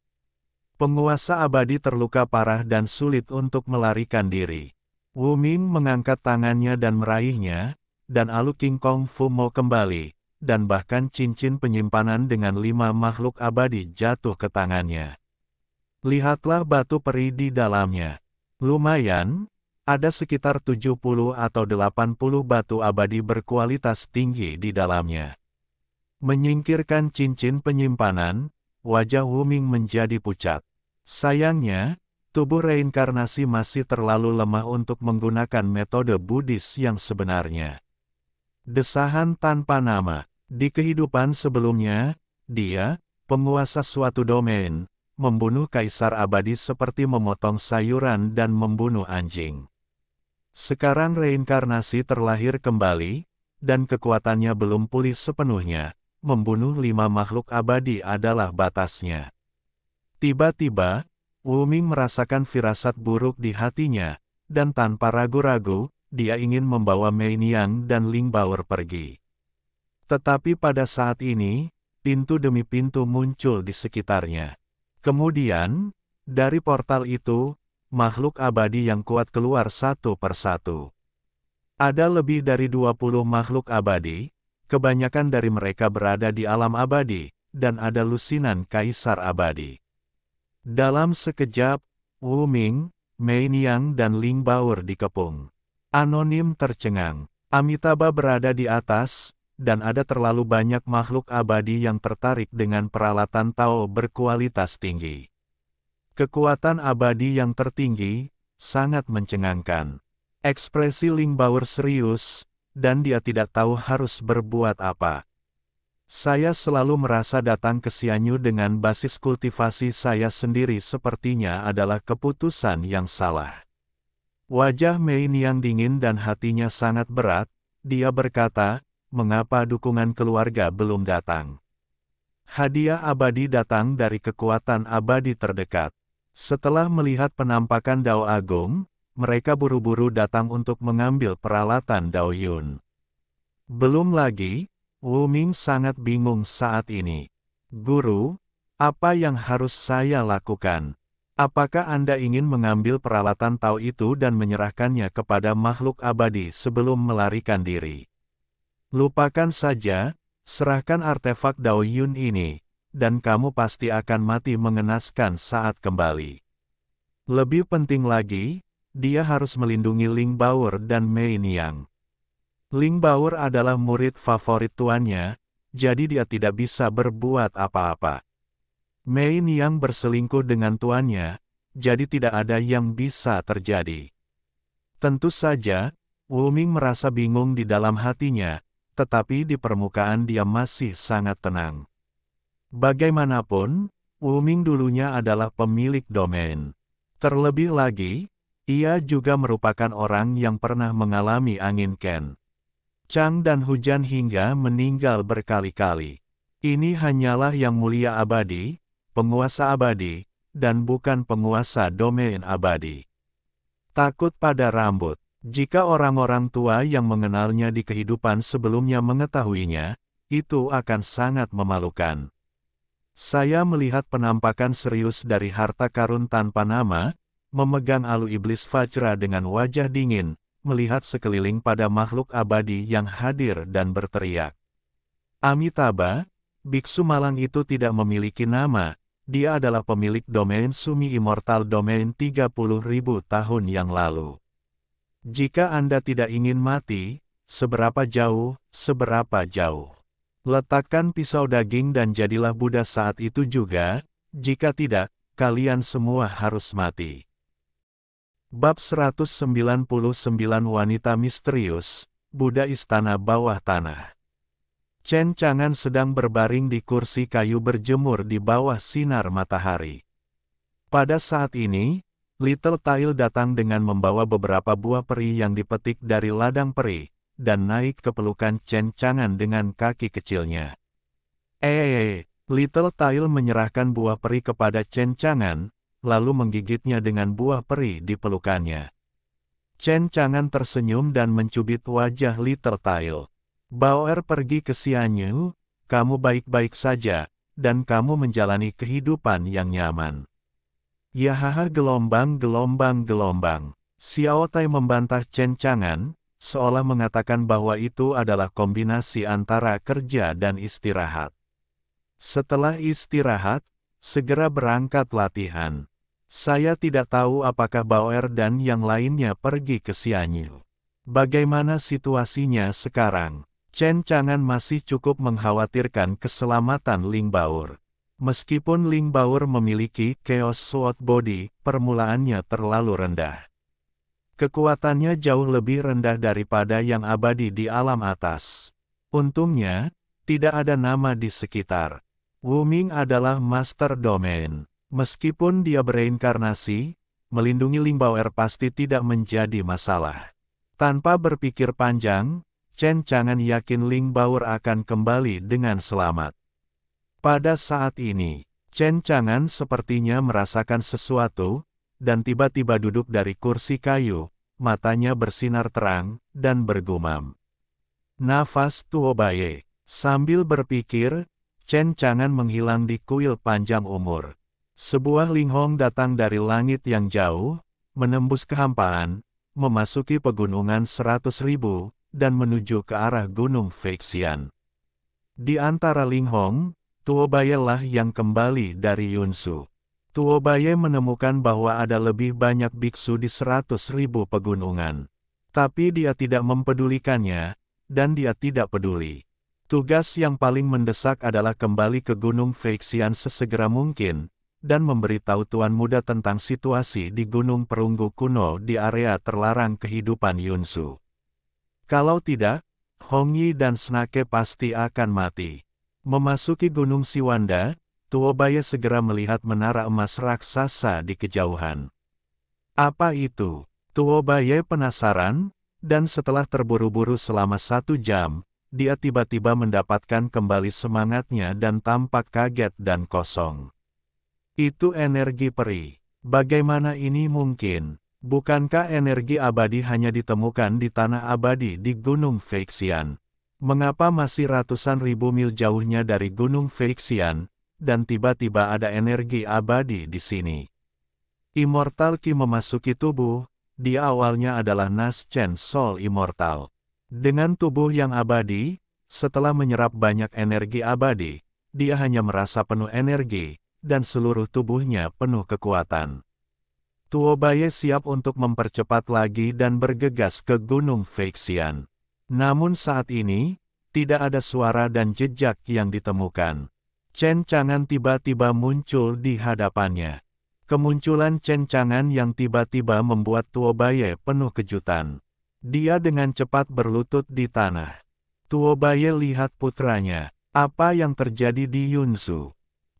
Penguasa abadi terluka parah dan sulit untuk melarikan diri. Wuming mengangkat tangannya dan meraihnya, dan alu King Kong Fu mau kembali, dan bahkan cincin penyimpanan dengan 5 makhluk abadi jatuh ke tangannya. Lihatlah batu peri di dalamnya. Lumayan, ada sekitar 70 atau 80 batu abadi berkualitas tinggi di dalamnya. Menyingkirkan cincin penyimpanan, wajah Wuming menjadi pucat. Sayangnya, tubuh reinkarnasi masih terlalu lemah untuk menggunakan metode Buddhis yang sebenarnya. Desahan tanpa nama. Di kehidupan sebelumnya, dia, penguasa suatu domain, membunuh kaisar abadi seperti memotong sayuran dan membunuh anjing. Sekarang reinkarnasi terlahir kembali, dan kekuatannya belum pulih sepenuhnya, membunuh 5 makhluk abadi adalah batasnya. Tiba-tiba, Wuming merasakan firasat buruk di hatinya, dan tanpa ragu-ragu, dia ingin membawa Mei Niang dan Ling Baur pergi. Tetapi pada saat ini, pintu demi pintu muncul di sekitarnya. Kemudian, dari portal itu, makhluk abadi yang kuat keluar satu persatu. Ada lebih dari 20 makhluk abadi, kebanyakan dari mereka berada di alam abadi, dan ada lusinan kaisar abadi. Dalam sekejap, Wuming, Mei Niang dan Ling Baur dikepung. Anonim tercengang. Amitabha berada di atas, dan ada terlalu banyak makhluk abadi yang tertarik dengan peralatan Tao berkualitas tinggi. Kekuatan abadi yang tertinggi, sangat mencengangkan. Ekspresi Ling Baur serius, dan dia tidak tahu harus berbuat apa. Saya selalu merasa datang ke Xianyu dengan basis kultivasi saya sendiri sepertinya adalah keputusan yang salah. Wajah Mei Niang dingin dan hatinya sangat berat, dia berkata, mengapa dukungan keluarga belum datang? Hadiah abadi datang dari kekuatan abadi terdekat. Setelah melihat penampakan Dao Agung, mereka buru-buru datang untuk mengambil peralatan Dao Yun. Belum lagi, Wuming sangat bingung saat ini. Guru, apa yang harus saya lakukan? Apakah Anda ingin mengambil peralatan Tao itu dan menyerahkannya kepada makhluk abadi sebelum melarikan diri? Lupakan saja, serahkan artefak Dao Yun ini, dan kamu pasti akan mati mengenaskan saat kembali. Lebih penting lagi, dia harus melindungi Ling Baur dan Mei Niang. Ling Baur adalah murid favorit tuannya, jadi dia tidak bisa berbuat apa-apa. Mei Niang berselingkuh dengan tuannya, jadi tidak ada yang bisa terjadi. Tentu saja, Wuming merasa bingung di dalam hatinya, tetapi di permukaan dia masih sangat tenang. Bagaimanapun, Wuming dulunya adalah pemilik domain. Terlebih lagi, ia juga merupakan orang yang pernah mengalami angin Ken Chang dan hujan hingga meninggal berkali-kali. Ini hanyalah yang mulia abadi, penguasa abadi, dan bukan penguasa domain abadi. Takut pada rambut. Jika orang-orang tua yang mengenalnya di kehidupan sebelumnya mengetahuinya, itu akan sangat memalukan. Saya melihat penampakan serius dari harta karun tanpa nama, memegang alu iblis Vajra dengan wajah dingin, melihat sekeliling pada makhluk abadi yang hadir dan berteriak. Amitabha, biksu malang itu tidak memiliki nama, dia adalah pemilik domain Sumi Immortal Domain 30.000 tahun yang lalu. Jika Anda tidak ingin mati, seberapa jauh, seberapa jauh. Letakkan pisau daging dan jadilah Buddha saat itu juga, jika tidak, kalian semua harus mati. Bab 199 Wanita Misterius, Buddha Istana Bawah Tanah. Chen Chang'an sedang berbaring di kursi kayu berjemur di bawah sinar matahari. Pada saat ini, Little Tail datang dengan membawa beberapa buah peri yang dipetik dari ladang peri, dan naik ke pelukan Chen Chang'an dengan kaki kecilnya. Little Tail menyerahkan buah peri kepada Chen Chang'an, lalu menggigitnya dengan buah peri di pelukannya. Chen Chang'an tersenyum dan mencubit wajah Little Tail. Baoer pergi ke Xianyu, kamu baik-baik saja, dan kamu menjalani kehidupan yang nyaman. Yahaha gelombang. Xiao Tai membantah Chen Chang'an, seolah mengatakan bahwa itu adalah kombinasi antara kerja dan istirahat. Setelah istirahat, segera berangkat latihan. Saya tidak tahu apakah Baoer dan yang lainnya pergi ke Xianyu. Bagaimana situasinya sekarang? Chen Chang'an masih cukup mengkhawatirkan keselamatan Ling Baur. Meskipun Ling Baur memiliki Chaos Sword Body, permulaannya terlalu rendah. Kekuatannya jauh lebih rendah daripada yang abadi di alam atas. Untungnya, tidak ada nama di sekitar. Wu Ming adalah Master Domain. Meskipun dia bereinkarnasi, melindungi Ling Baur pasti tidak menjadi masalah. Tanpa berpikir panjang, Chen Chang'an yakin Ling Baur akan kembali dengan selamat. Pada saat ini, Chen Chang'an sepertinya merasakan sesuatu, dan tiba-tiba duduk dari kursi kayu, matanya bersinar terang, dan bergumam. Nafas Tuobaye. Sambil berpikir, Chen Chang'an menghilang di kuil panjang umur. Sebuah linghong datang dari langit yang jauh, menembus kehampaan, memasuki pegunungan 100.000, dan menuju ke arah Gunung Feixian. Di antara linghong, Tuobaye lah yang kembali dari Yunsu. Tuobaye menemukan bahwa ada lebih banyak biksu di 100.000 pegunungan. Tapi dia tidak mempedulikannya, dan dia tidak peduli. Tugas yang paling mendesak adalah kembali ke Gunung Feixian sesegera mungkin, dan memberitahu Tuan Muda tentang situasi di Gunung Perunggu kuno di area terlarang kehidupan Yunsu. Kalau tidak, Hong Yi dan Snake pasti akan mati. Memasuki Gunung Siwanda, Tuobaye segera melihat menara emas raksasa di kejauhan. Apa itu? Tuobaye penasaran, dan setelah terburu-buru selama 1 jam, dia tiba-tiba mendapatkan kembali semangatnya dan tampak kaget dan kosong. Itu energi peri. Bagaimana ini mungkin? Bukankah energi abadi hanya ditemukan di tanah abadi di Gunung Feixian? Mengapa masih ratusan ribu mil jauhnya dari Gunung Feixian, dan tiba-tiba ada energi abadi di sini? Immortal Qi memasuki tubuh, dia awalnya adalah Nas Chen Soul Immortal. Dengan tubuh yang abadi, setelah menyerap banyak energi abadi, dia hanya merasa penuh energi, dan seluruh tubuhnya penuh kekuatan. Tuobaye siap untuk mempercepat lagi dan bergegas ke Gunung Feixian. Namun saat ini, tidak ada suara dan jejak yang ditemukan. Chen Chang'an tiba-tiba muncul di hadapannya. Kemunculan Chen Chang'an yang tiba-tiba membuat Tuobaye penuh kejutan. Dia dengan cepat berlutut di tanah. Tuobaye lihat putranya. Apa yang terjadi di Yunsu?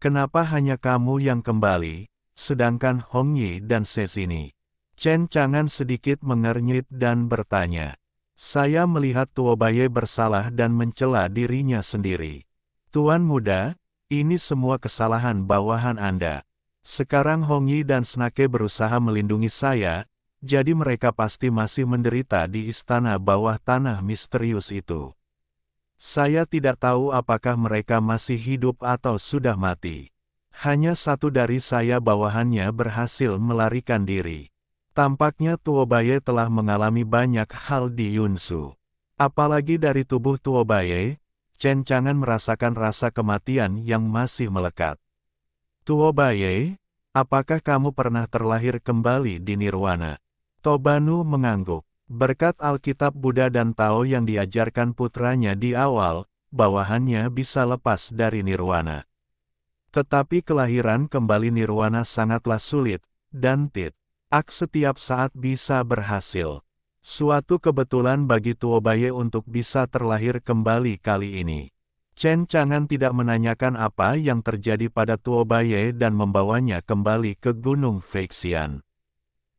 Kenapa hanya kamu yang kembali, sedangkan Hong Yi dan Sesini? Chen Chang'an sedikit mengernyit dan bertanya. Saya melihat Tuobaye bersalah dan mencela dirinya sendiri. Tuan Muda, ini semua kesalahan bawahan Anda. Sekarang Hong Yi dan Snake berusaha melindungi saya, jadi mereka pasti masih menderita di istana bawah tanah misterius itu. Saya tidak tahu apakah mereka masih hidup atau sudah mati. Hanya satu dari saya bawahannya berhasil melarikan diri. Tampaknya Tuobaye telah mengalami banyak hal di Yunsu. Apalagi dari tubuh Tuobaye, Chen Chang'an merasakan rasa kematian yang masih melekat. Tuobaye, apakah kamu pernah terlahir kembali di Nirwana? Tobanu mengangguk. Berkat Alkitab Buddha dan Tao yang diajarkan putranya di awal, bawahannya bisa lepas dari nirwana. Tetapi kelahiran kembali nirwana sangatlah sulit, dan setiap saat bisa berhasil. Suatu kebetulan bagi Tuobaye untuk bisa terlahir kembali kali ini. Chen Chang'an tidak menanyakan apa yang terjadi pada Tuobaye dan membawanya kembali ke Gunung Feixian.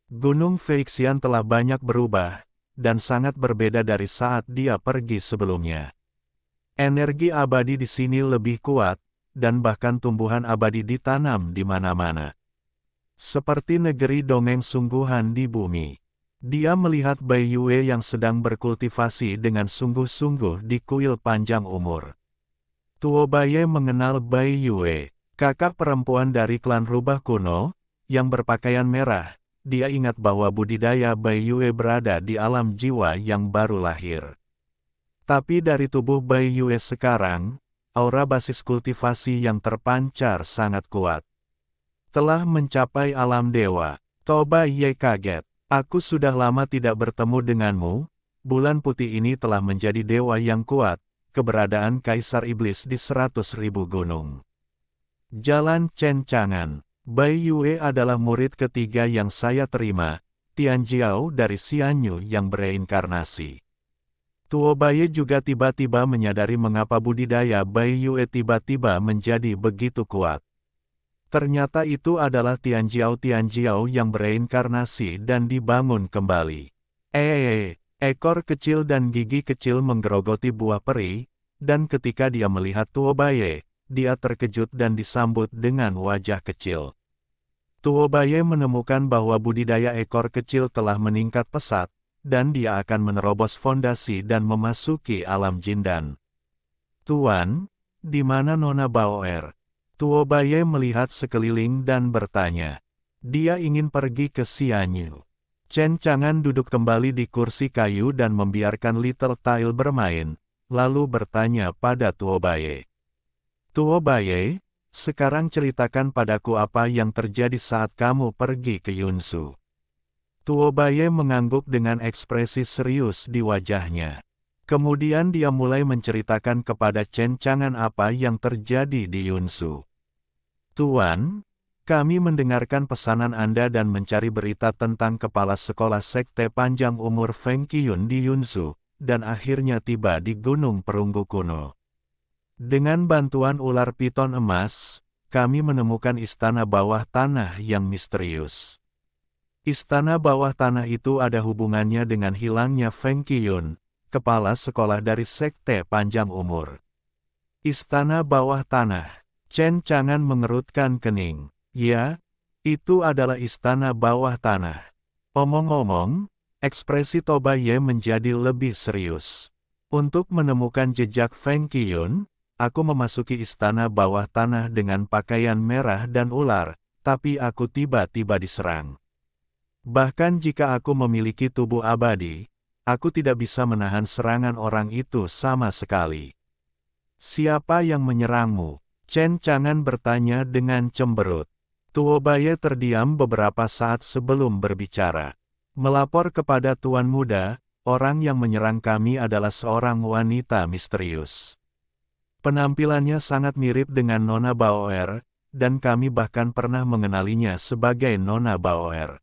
Gunung Feixian telah banyak berubah, dan sangat berbeda dari saat dia pergi sebelumnya. Energi abadi di sini lebih kuat, dan bahkan tumbuhan abadi ditanam di mana-mana. Seperti negeri dongeng sungguhan di bumi. Dia melihat Bai Yue yang sedang berkultivasi dengan sungguh-sungguh di kuil panjang umur. Tuobaye mengenal Bai Yue, kakak perempuan dari klan rubah kuno, yang berpakaian merah. Dia ingat bahwa budidaya Bai Yue berada di alam jiwa yang baru lahir. Tapi dari tubuh Bai Yue sekarang, aura basis kultivasi yang terpancar sangat kuat. Telah mencapai alam dewa. Tuobaye kaget. Aku sudah lama tidak bertemu denganmu. Bulan putih ini telah menjadi dewa yang kuat. Keberadaan Kaisar Iblis di 100.000 gunung. Jalan Chen Chang'an. Bai Yue adalah murid ketiga yang saya terima, Tianjiao dari Xianyu yang bereinkarnasi. Tuobaye juga tiba-tiba menyadari mengapa budidaya Bai Yue tiba-tiba menjadi begitu kuat. Ternyata itu adalah Tianjiao yang bereinkarnasi dan dibangun kembali. Ekor kecil dan gigi kecil menggerogoti buah peri, dan ketika dia melihat Tuobaye, dia terkejut dan disambut dengan wajah kecil. Tuobaye menemukan bahwa budidaya ekor kecil telah meningkat pesat, dan dia akan menerobos fondasi dan memasuki alam jindan. Tuan, di mana Nona Baoer? Tuobaye melihat sekeliling dan bertanya. Dia ingin pergi ke Xianyu. Chen Chang'an duduk kembali di kursi kayu dan membiarkan Little Tail bermain, lalu bertanya pada Tuobaye. Tuobaye, sekarang ceritakan padaku apa yang terjadi saat kamu pergi ke Yunsu. Tuobaye mengangguk dengan ekspresi serius di wajahnya. Kemudian dia mulai menceritakan kepada Chen Chang'an apa yang terjadi di Yunsu. Tuan, kami mendengarkan pesanan Anda dan mencari berita tentang kepala sekolah sekte panjang umur Feng Qiyun di Yunsu, dan akhirnya tiba di Gunung Perunggu Kuno. Dengan bantuan ular piton emas, kami menemukan istana bawah tanah yang misterius. Istana bawah tanah itu ada hubungannya dengan hilangnya Feng Qiyun, kepala sekolah dari sekte panjang umur. Istana bawah tanah. Chen Chang'an mengerutkan kening. Ya, itu adalah istana bawah tanah. Omong-omong, ekspresi Tuobaye menjadi lebih serius. Untuk menemukan jejak Feng Qiyun, aku memasuki istana bawah tanah dengan pakaian merah dan ular, tapi aku tiba-tiba diserang. Bahkan jika aku memiliki tubuh abadi, aku tidak bisa menahan serangan orang itu sama sekali. Siapa yang menyerangmu? Chen Chang'an bertanya dengan cemberut. Tuobaye terdiam beberapa saat sebelum berbicara. Melapor kepada Tuan Muda, orang yang menyerang kami adalah seorang wanita misterius. Penampilannya sangat mirip dengan Nona Baoer, dan kami bahkan pernah mengenalinya sebagai Nona Baoer.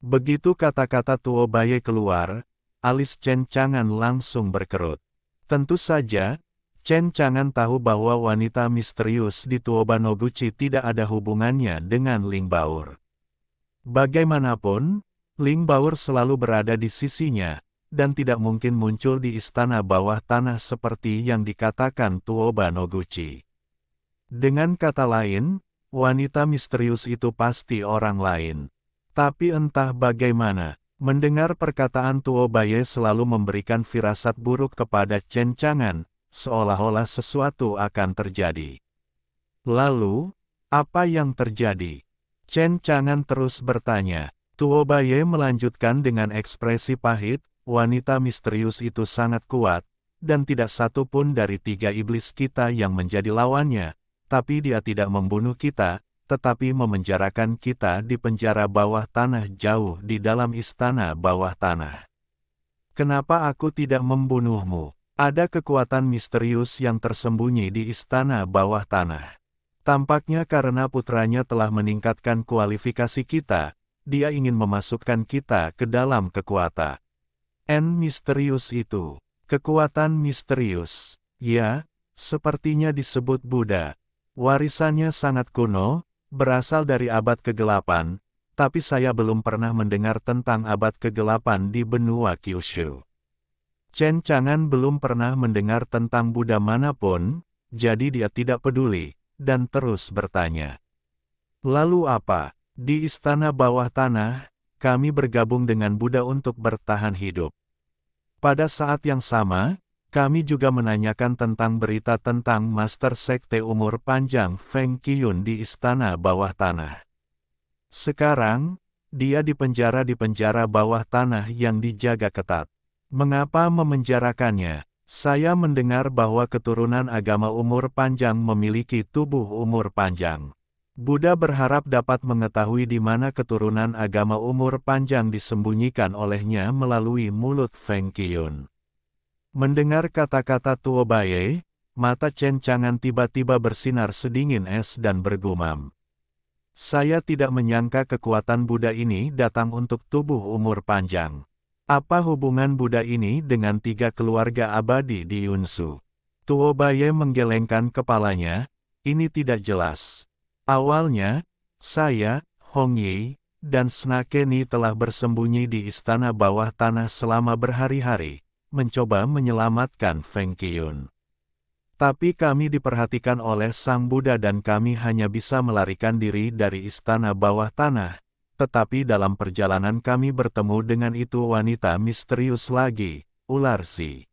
Begitu kata-kata Tuobaye keluar, alis Chen Chang'an langsung berkerut. Tentu saja, Chen Chang'an tahu bahwa wanita misterius di Tuoba Noguchi tidak ada hubungannya dengan Ling Baur. Bagaimanapun, Ling Baur selalu berada di sisinya, dan tidak mungkin muncul di istana bawah tanah seperti yang dikatakan Tuoba Noguchi. Dengan kata lain, wanita misterius itu pasti orang lain. Tapi entah bagaimana, mendengar perkataan Tuobaye selalu memberikan firasat buruk kepada Chen Chang'an, seolah-olah sesuatu akan terjadi. Lalu, apa yang terjadi? Chen Chang'an terus bertanya. Tuo Baye melanjutkan dengan ekspresi pahit, wanita misterius itu sangat kuat, dan tidak satu pun dari 3 iblis kita yang menjadi lawannya, tapi dia tidak membunuh kita, tetapi memenjarakan kita di penjara bawah tanah jauh di dalam istana bawah tanah. Kenapa aku tidak membunuhmu? Ada kekuatan misterius yang tersembunyi di istana bawah tanah. Tampaknya karena putranya telah meningkatkan kualifikasi kita, dia ingin memasukkan kita ke dalam kekuatan misterius itu. Kekuatan misterius. Ya, sepertinya disebut Buddha. Warisannya sangat kuno, berasal dari abad ke-8, tapi saya belum pernah mendengar tentang abad ke-8 di benua Kyushu. Chen Chang'an belum pernah mendengar tentang Buddha manapun, jadi dia tidak peduli, dan terus bertanya. Lalu apa? Di istana bawah tanah, kami bergabung dengan Buddha untuk bertahan hidup. Pada saat yang sama, kami juga menanyakan tentang berita tentang Master Sekte umur panjang Feng Qiyun di istana bawah tanah. Sekarang, dia dipenjara di penjara bawah tanah yang dijaga ketat. Mengapa memenjarakannya? Saya mendengar bahwa keturunan agama umur panjang memiliki tubuh umur panjang. Buddha berharap dapat mengetahui di mana keturunan agama umur panjang disembunyikan olehnya melalui mulut Feng Qiyun. Mendengar kata-kata Tuo Baye, mata Chen Chang'an tiba-tiba bersinar sedingin es dan bergumam. Saya tidak menyangka kekuatan Buddha ini datang untuk tubuh umur panjang. Apa hubungan Buddha ini dengan 3 keluarga abadi di Yunsu? Tuo Baye menggelengkan kepalanya, ini tidak jelas. Awalnya, saya, Hong Yi, dan Snakeni telah bersembunyi di istana bawah tanah selama berhari-hari, mencoba menyelamatkan Feng Qiyun. Tapi kami diperhatikan oleh Sang Buddha dan kami hanya bisa melarikan diri dari istana bawah tanah, tetapi dalam perjalanan kami bertemu dengan itu wanita misterius lagi, ular si.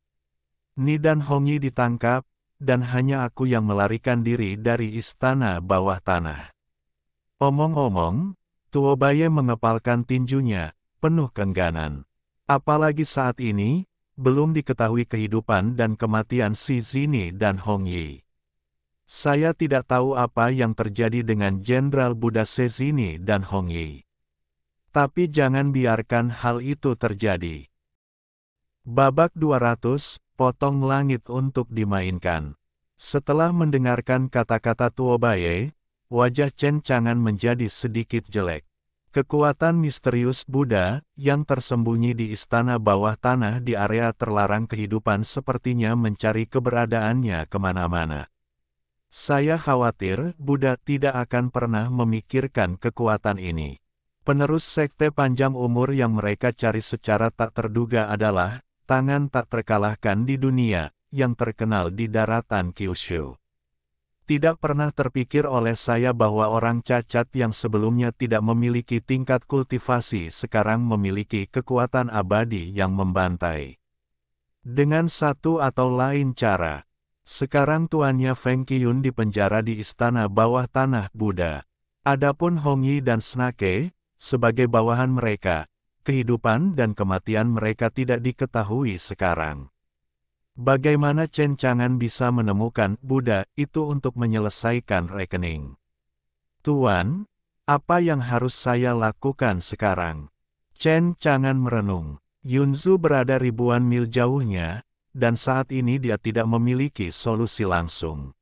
Ni dan Hong Yi ditangkap, dan hanya aku yang melarikan diri dari istana bawah tanah. Omong-omong, Tuo Baye mengepalkan tinjunya, penuh keengganan. Apalagi saat ini, belum diketahui kehidupan dan kematian si Zini dan Hong Yi. Saya tidak tahu apa yang terjadi dengan Jenderal Buddha Sezini dan Hong Yi. Tapi jangan biarkan hal itu terjadi. Babak 200, potong langit untuk dimainkan. Setelah mendengarkan kata-kata Tuo Baye, wajah Chen Chang'an menjadi sedikit jelek. Kekuatan misterius Buddha, yang tersembunyi di istana bawah tanah di area terlarang kehidupan sepertinya mencari keberadaannya kemana-mana. Saya khawatir Buddha tidak akan pernah memikirkan kekuatan ini. Penerus sekte panjang umur yang mereka cari secara tak terduga adalah tangan tak terkalahkan di dunia, yang terkenal di daratan Kyushu. Tidak pernah terpikir oleh saya bahwa orang cacat yang sebelumnya tidak memiliki tingkat kultivasi sekarang memiliki kekuatan abadi yang membantai. Dengan satu atau lain cara, sekarang tuannya Feng Qiyun dipenjara di istana bawah tanah Buddha. Adapun Hong Yi dan Snake, sebagai bawahan mereka, kehidupan dan kematian mereka tidak diketahui sekarang. Bagaimana Chen Chang'an bisa menemukan Buddha itu untuk menyelesaikan rekening? Tuan, apa yang harus saya lakukan sekarang? Chen Chang'an merenung. Yunzu berada ribuan mil jauhnya, dan saat ini dia tidak memiliki solusi langsung.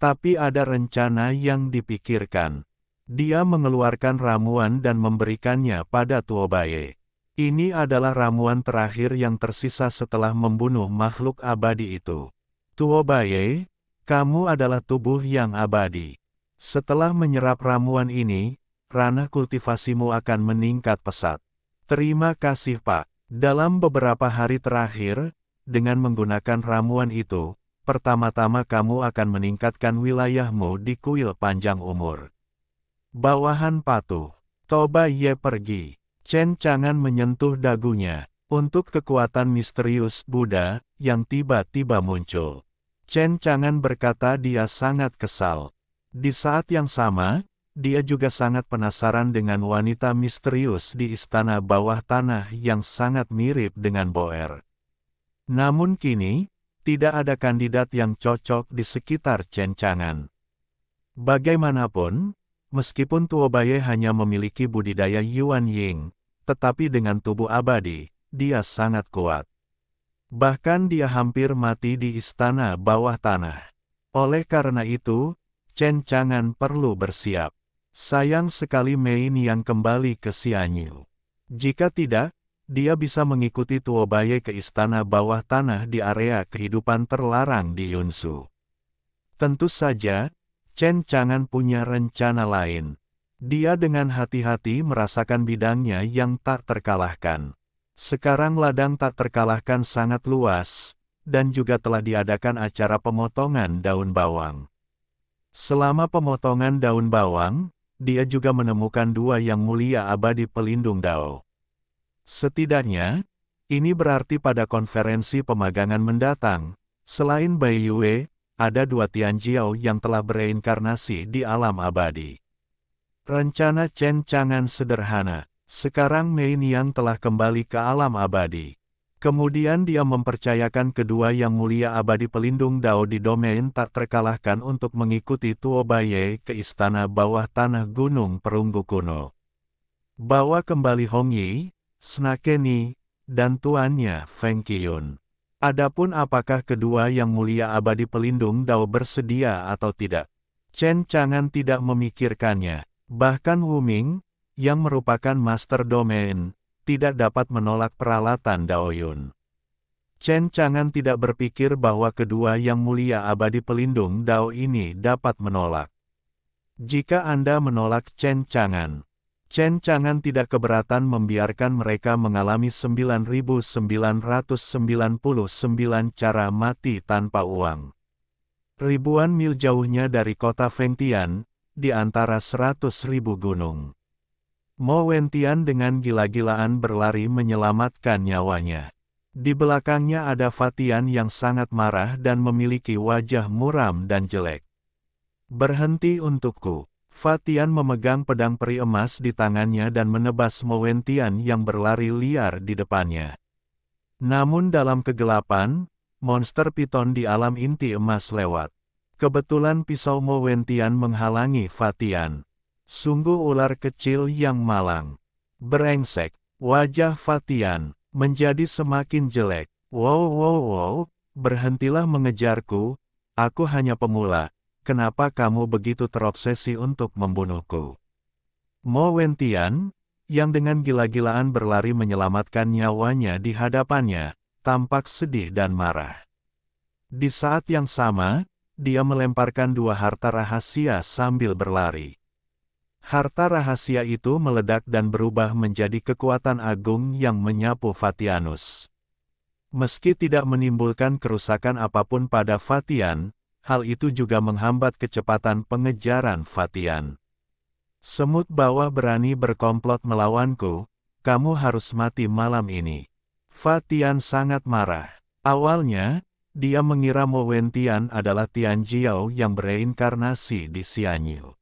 Tapi ada rencana yang dipikirkan. Dia mengeluarkan ramuan dan memberikannya pada Tuo Baye. Ini adalah ramuan terakhir yang tersisa setelah membunuh makhluk abadi itu. Tuo Baye, kamu adalah tubuh yang abadi. Setelah menyerap ramuan ini, ranah kultivasimu akan meningkat pesat. Terima kasih Pak. Dalam beberapa hari terakhir, dengan menggunakan ramuan itu, pertama-tama kamu akan meningkatkan wilayahmu di kuil panjang umur. Bawahan patuh. Toba Ye pergi. Chen Chang'an menyentuh dagunya, untuk kekuatan misterius Buddha, yang tiba-tiba muncul. Chen Chang'an berkata dia sangat kesal. Di saat yang sama, dia juga sangat penasaran dengan wanita misterius di istana bawah tanah yang sangat mirip dengan Boer. Namun kini, tidak ada kandidat yang cocok di sekitar Chen Chang'an. Bagaimanapun, meskipun Tuo Baye hanya memiliki budidaya Yuan Ying, tetapi dengan tubuh abadi, dia sangat kuat. Bahkan dia hampir mati di istana bawah tanah. Oleh karena itu, Chen Chang'an perlu bersiap. Sayang sekali Mei Niang kembali ke Xianyu. Jika tidak, dia bisa mengikuti Tuo Baye ke istana bawah tanah di area kehidupan terlarang di Yunsu. Tentu saja, Chen Chang'an punya rencana lain. Dia dengan hati-hati merasakan bidangnya yang tak terkalahkan. Sekarang ladang tak terkalahkan sangat luas, dan juga telah diadakan acara pemotongan daun bawang. Selama pemotongan daun bawang, dia juga menemukan dua yang mulia abadi pelindung Dao. Setidaknya, ini berarti pada konferensi pemagangan mendatang, selain Bai Yue, ada dua Tianjiao yang telah bereinkarnasi di alam abadi. Rencana Chen Chang'an sederhana. Sekarang Mei Niang telah kembali ke alam abadi. Kemudian dia mempercayakan kedua yang mulia abadi pelindung Dao di domain tak terkalahkan untuk mengikuti Tuo Baye ke istana bawah tanah Gunung Perunggu kuno. Bawa kembali Hong Yi, Snakeni, dan tuannya Feng Qiyun. Adapun apakah kedua yang mulia abadi pelindung Dao bersedia atau tidak, Chen Chang'an tidak memikirkannya. Bahkan Wu Ming, yang merupakan master domain, tidak dapat menolak peralatan Daoyun. Chen Chang'an tidak berpikir bahwa kedua yang mulia abadi pelindung Dao ini dapat menolak. Jika Anda menolak Chen Chang'an tidak keberatan membiarkan mereka mengalami 9.999 cara mati tanpa uang. Ribuan mil jauhnya dari kota Fengtian, di antara 100.000 gunung. Mo Wentian dengan gila-gilaan berlari menyelamatkan nyawanya. Di belakangnya ada Fatian yang sangat marah dan memiliki wajah muram dan jelek. Berhenti untukku. Fatian memegang pedang peri emas di tangannya dan menebas Mo Wentian yang berlari liar di depannya. Namun dalam kegelapan, monster piton di alam inti emas lewat. Kebetulan pisau Mo Wentian menghalangi Fatian. Sungguh ular kecil yang malang. Brengsek. Wajah Fatian menjadi semakin jelek. Wow, berhentilah mengejarku. Aku hanya pemula. Kenapa kamu begitu terobsesi untuk membunuhku? Mo Wentian, yang dengan gila-gilaan berlari menyelamatkan nyawanya di hadapannya, tampak sedih dan marah. Di saat yang sama, dia melemparkan dua harta rahasia sambil berlari. Harta rahasia itu meledak dan berubah menjadi kekuatan agung yang menyapu Fatianus. Meski tidak menimbulkan kerusakan apapun pada Fatian, hal itu juga menghambat kecepatan pengejaran Fatian. Semut bawah berani berkomplot melawanku, kamu harus mati malam ini. Fatian sangat marah. Awalnya, dia mengira Mo Wentian adalah Tianjiao yang bereinkarnasi di Xianyu.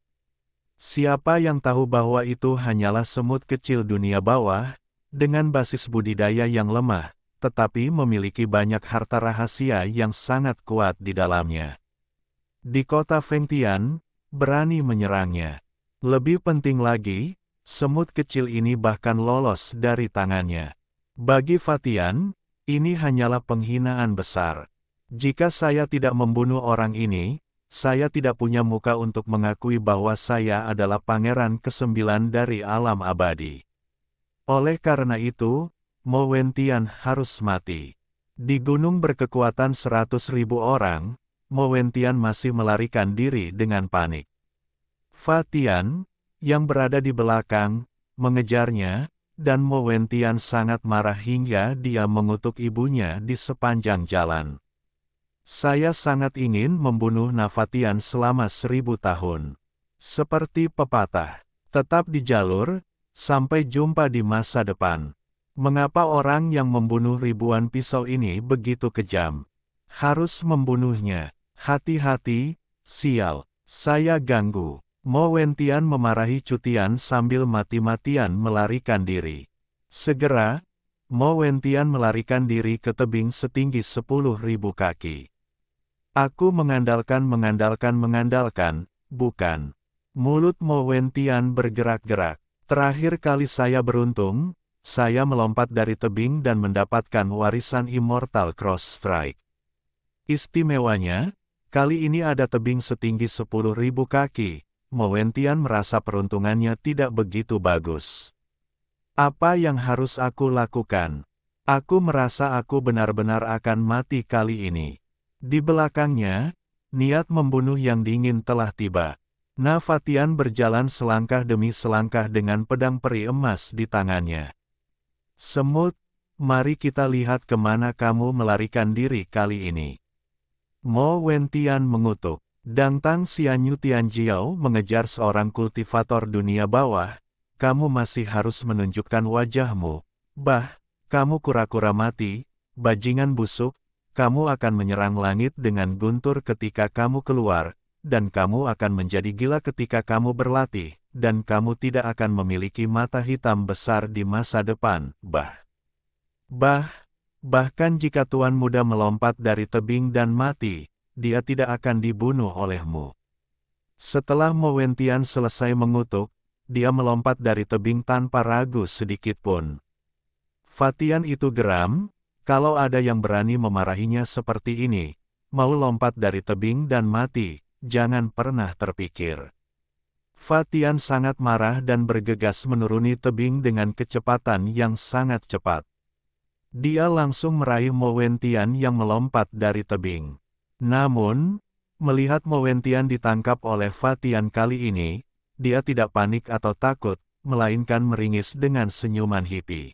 Siapa yang tahu bahwa itu hanyalah semut kecil dunia bawah, dengan basis budidaya yang lemah, tetapi memiliki banyak harta rahasia yang sangat kuat di dalamnya. Di kota Fengtian, berani menyerangnya. Lebih penting lagi, semut kecil ini bahkan lolos dari tangannya. Bagi Fatian, ini hanyalah penghinaan besar. Jika saya tidak membunuh orang ini, saya tidak punya muka untuk mengakui bahwa saya adalah pangeran ke-9 dari alam abadi. Oleh karena itu, Mo Wentian harus mati. Di gunung berkekuatan 100.000 orang, Mo Wentian masih melarikan diri dengan panik. Fatian, yang berada di belakang, mengejarnya, dan Mo Wentian sangat marah hingga dia mengutuk ibunya di sepanjang jalan. Saya sangat ingin membunuh Nafatian selama 1000 tahun. Seperti pepatah, tetap di jalur, sampai jumpa di masa depan. Mengapa orang yang membunuh ribuan pisau ini begitu kejam? Harus membunuhnya. Hati-hati, sial, saya ganggu. Mo Wentian memarahi Cutian sambil mati-matian melarikan diri. Segera, Mo Wentian melarikan diri ke tebing setinggi 10.000 kaki. Aku mengandalkan, bukan. Mulut Mo Wentian bergerak-gerak. Terakhir kali saya beruntung, saya melompat dari tebing dan mendapatkan warisan Immortal Cross Strike. Istimewanya, kali ini ada tebing setinggi 10.000 kaki. Mo Wentian merasa peruntungannya tidak begitu bagus. Apa yang harus aku lakukan? Aku merasa aku benar-benar akan mati kali ini. Di belakangnya, niat membunuh yang dingin telah tiba. Na Fatian berjalan selangkah demi selangkah dengan pedang peri emas di tangannya. Semut, mari kita lihat kemana kamu melarikan diri kali ini. Mo Wentian mengutuk. Dangtang Xianyu Tianjiao mengejar seorang kultivator dunia bawah. Kamu masih harus menunjukkan wajahmu. Bah, kamu kura-kura mati, bajingan busuk. Kamu akan menyerang langit dengan guntur ketika kamu keluar, dan kamu akan menjadi gila ketika kamu berlatih, dan kamu tidak akan memiliki mata hitam besar di masa depan. Bahkan jika Tuan Muda melompat dari tebing dan mati, dia tidak akan dibunuh olehmu. Setelah Mo Wentian selesai mengutuk, dia melompat dari tebing tanpa ragu sedikit pun. Fatian itu geram. Kalau ada yang berani memarahinya seperti ini, mau lompat dari tebing dan mati, jangan pernah terpikir. Fatian sangat marah dan bergegas menuruni tebing dengan kecepatan yang sangat cepat. Dia langsung meraih Mo Wentian yang melompat dari tebing. Namun, melihat Mo Wentian ditangkap oleh Fatian kali ini, dia tidak panik atau takut, melainkan meringis dengan senyuman hippie.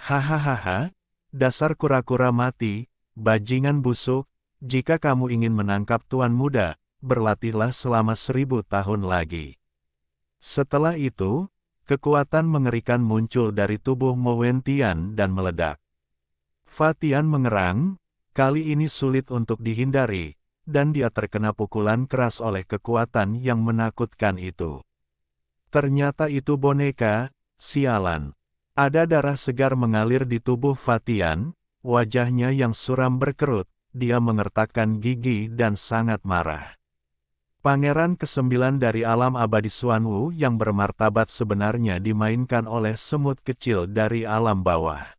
Hahaha. Dasar kura-kura mati, bajingan busuk, jika kamu ingin menangkap Tuan Muda, berlatihlah selama 1000 tahun lagi. Setelah itu, kekuatan mengerikan muncul dari tubuh Mo Wentian dan meledak. Fatian mengerang, kali ini sulit untuk dihindari, dan dia terkena pukulan keras oleh kekuatan yang menakutkan itu. Ternyata itu boneka, sialan. Ada darah segar mengalir di tubuh Fatian, wajahnya yang suram berkerut, dia mengertakkan gigi dan sangat marah. Pangeran ke-9 dari alam abadi Xuanwu yang bermartabat sebenarnya dimainkan oleh semut kecil dari alam bawah.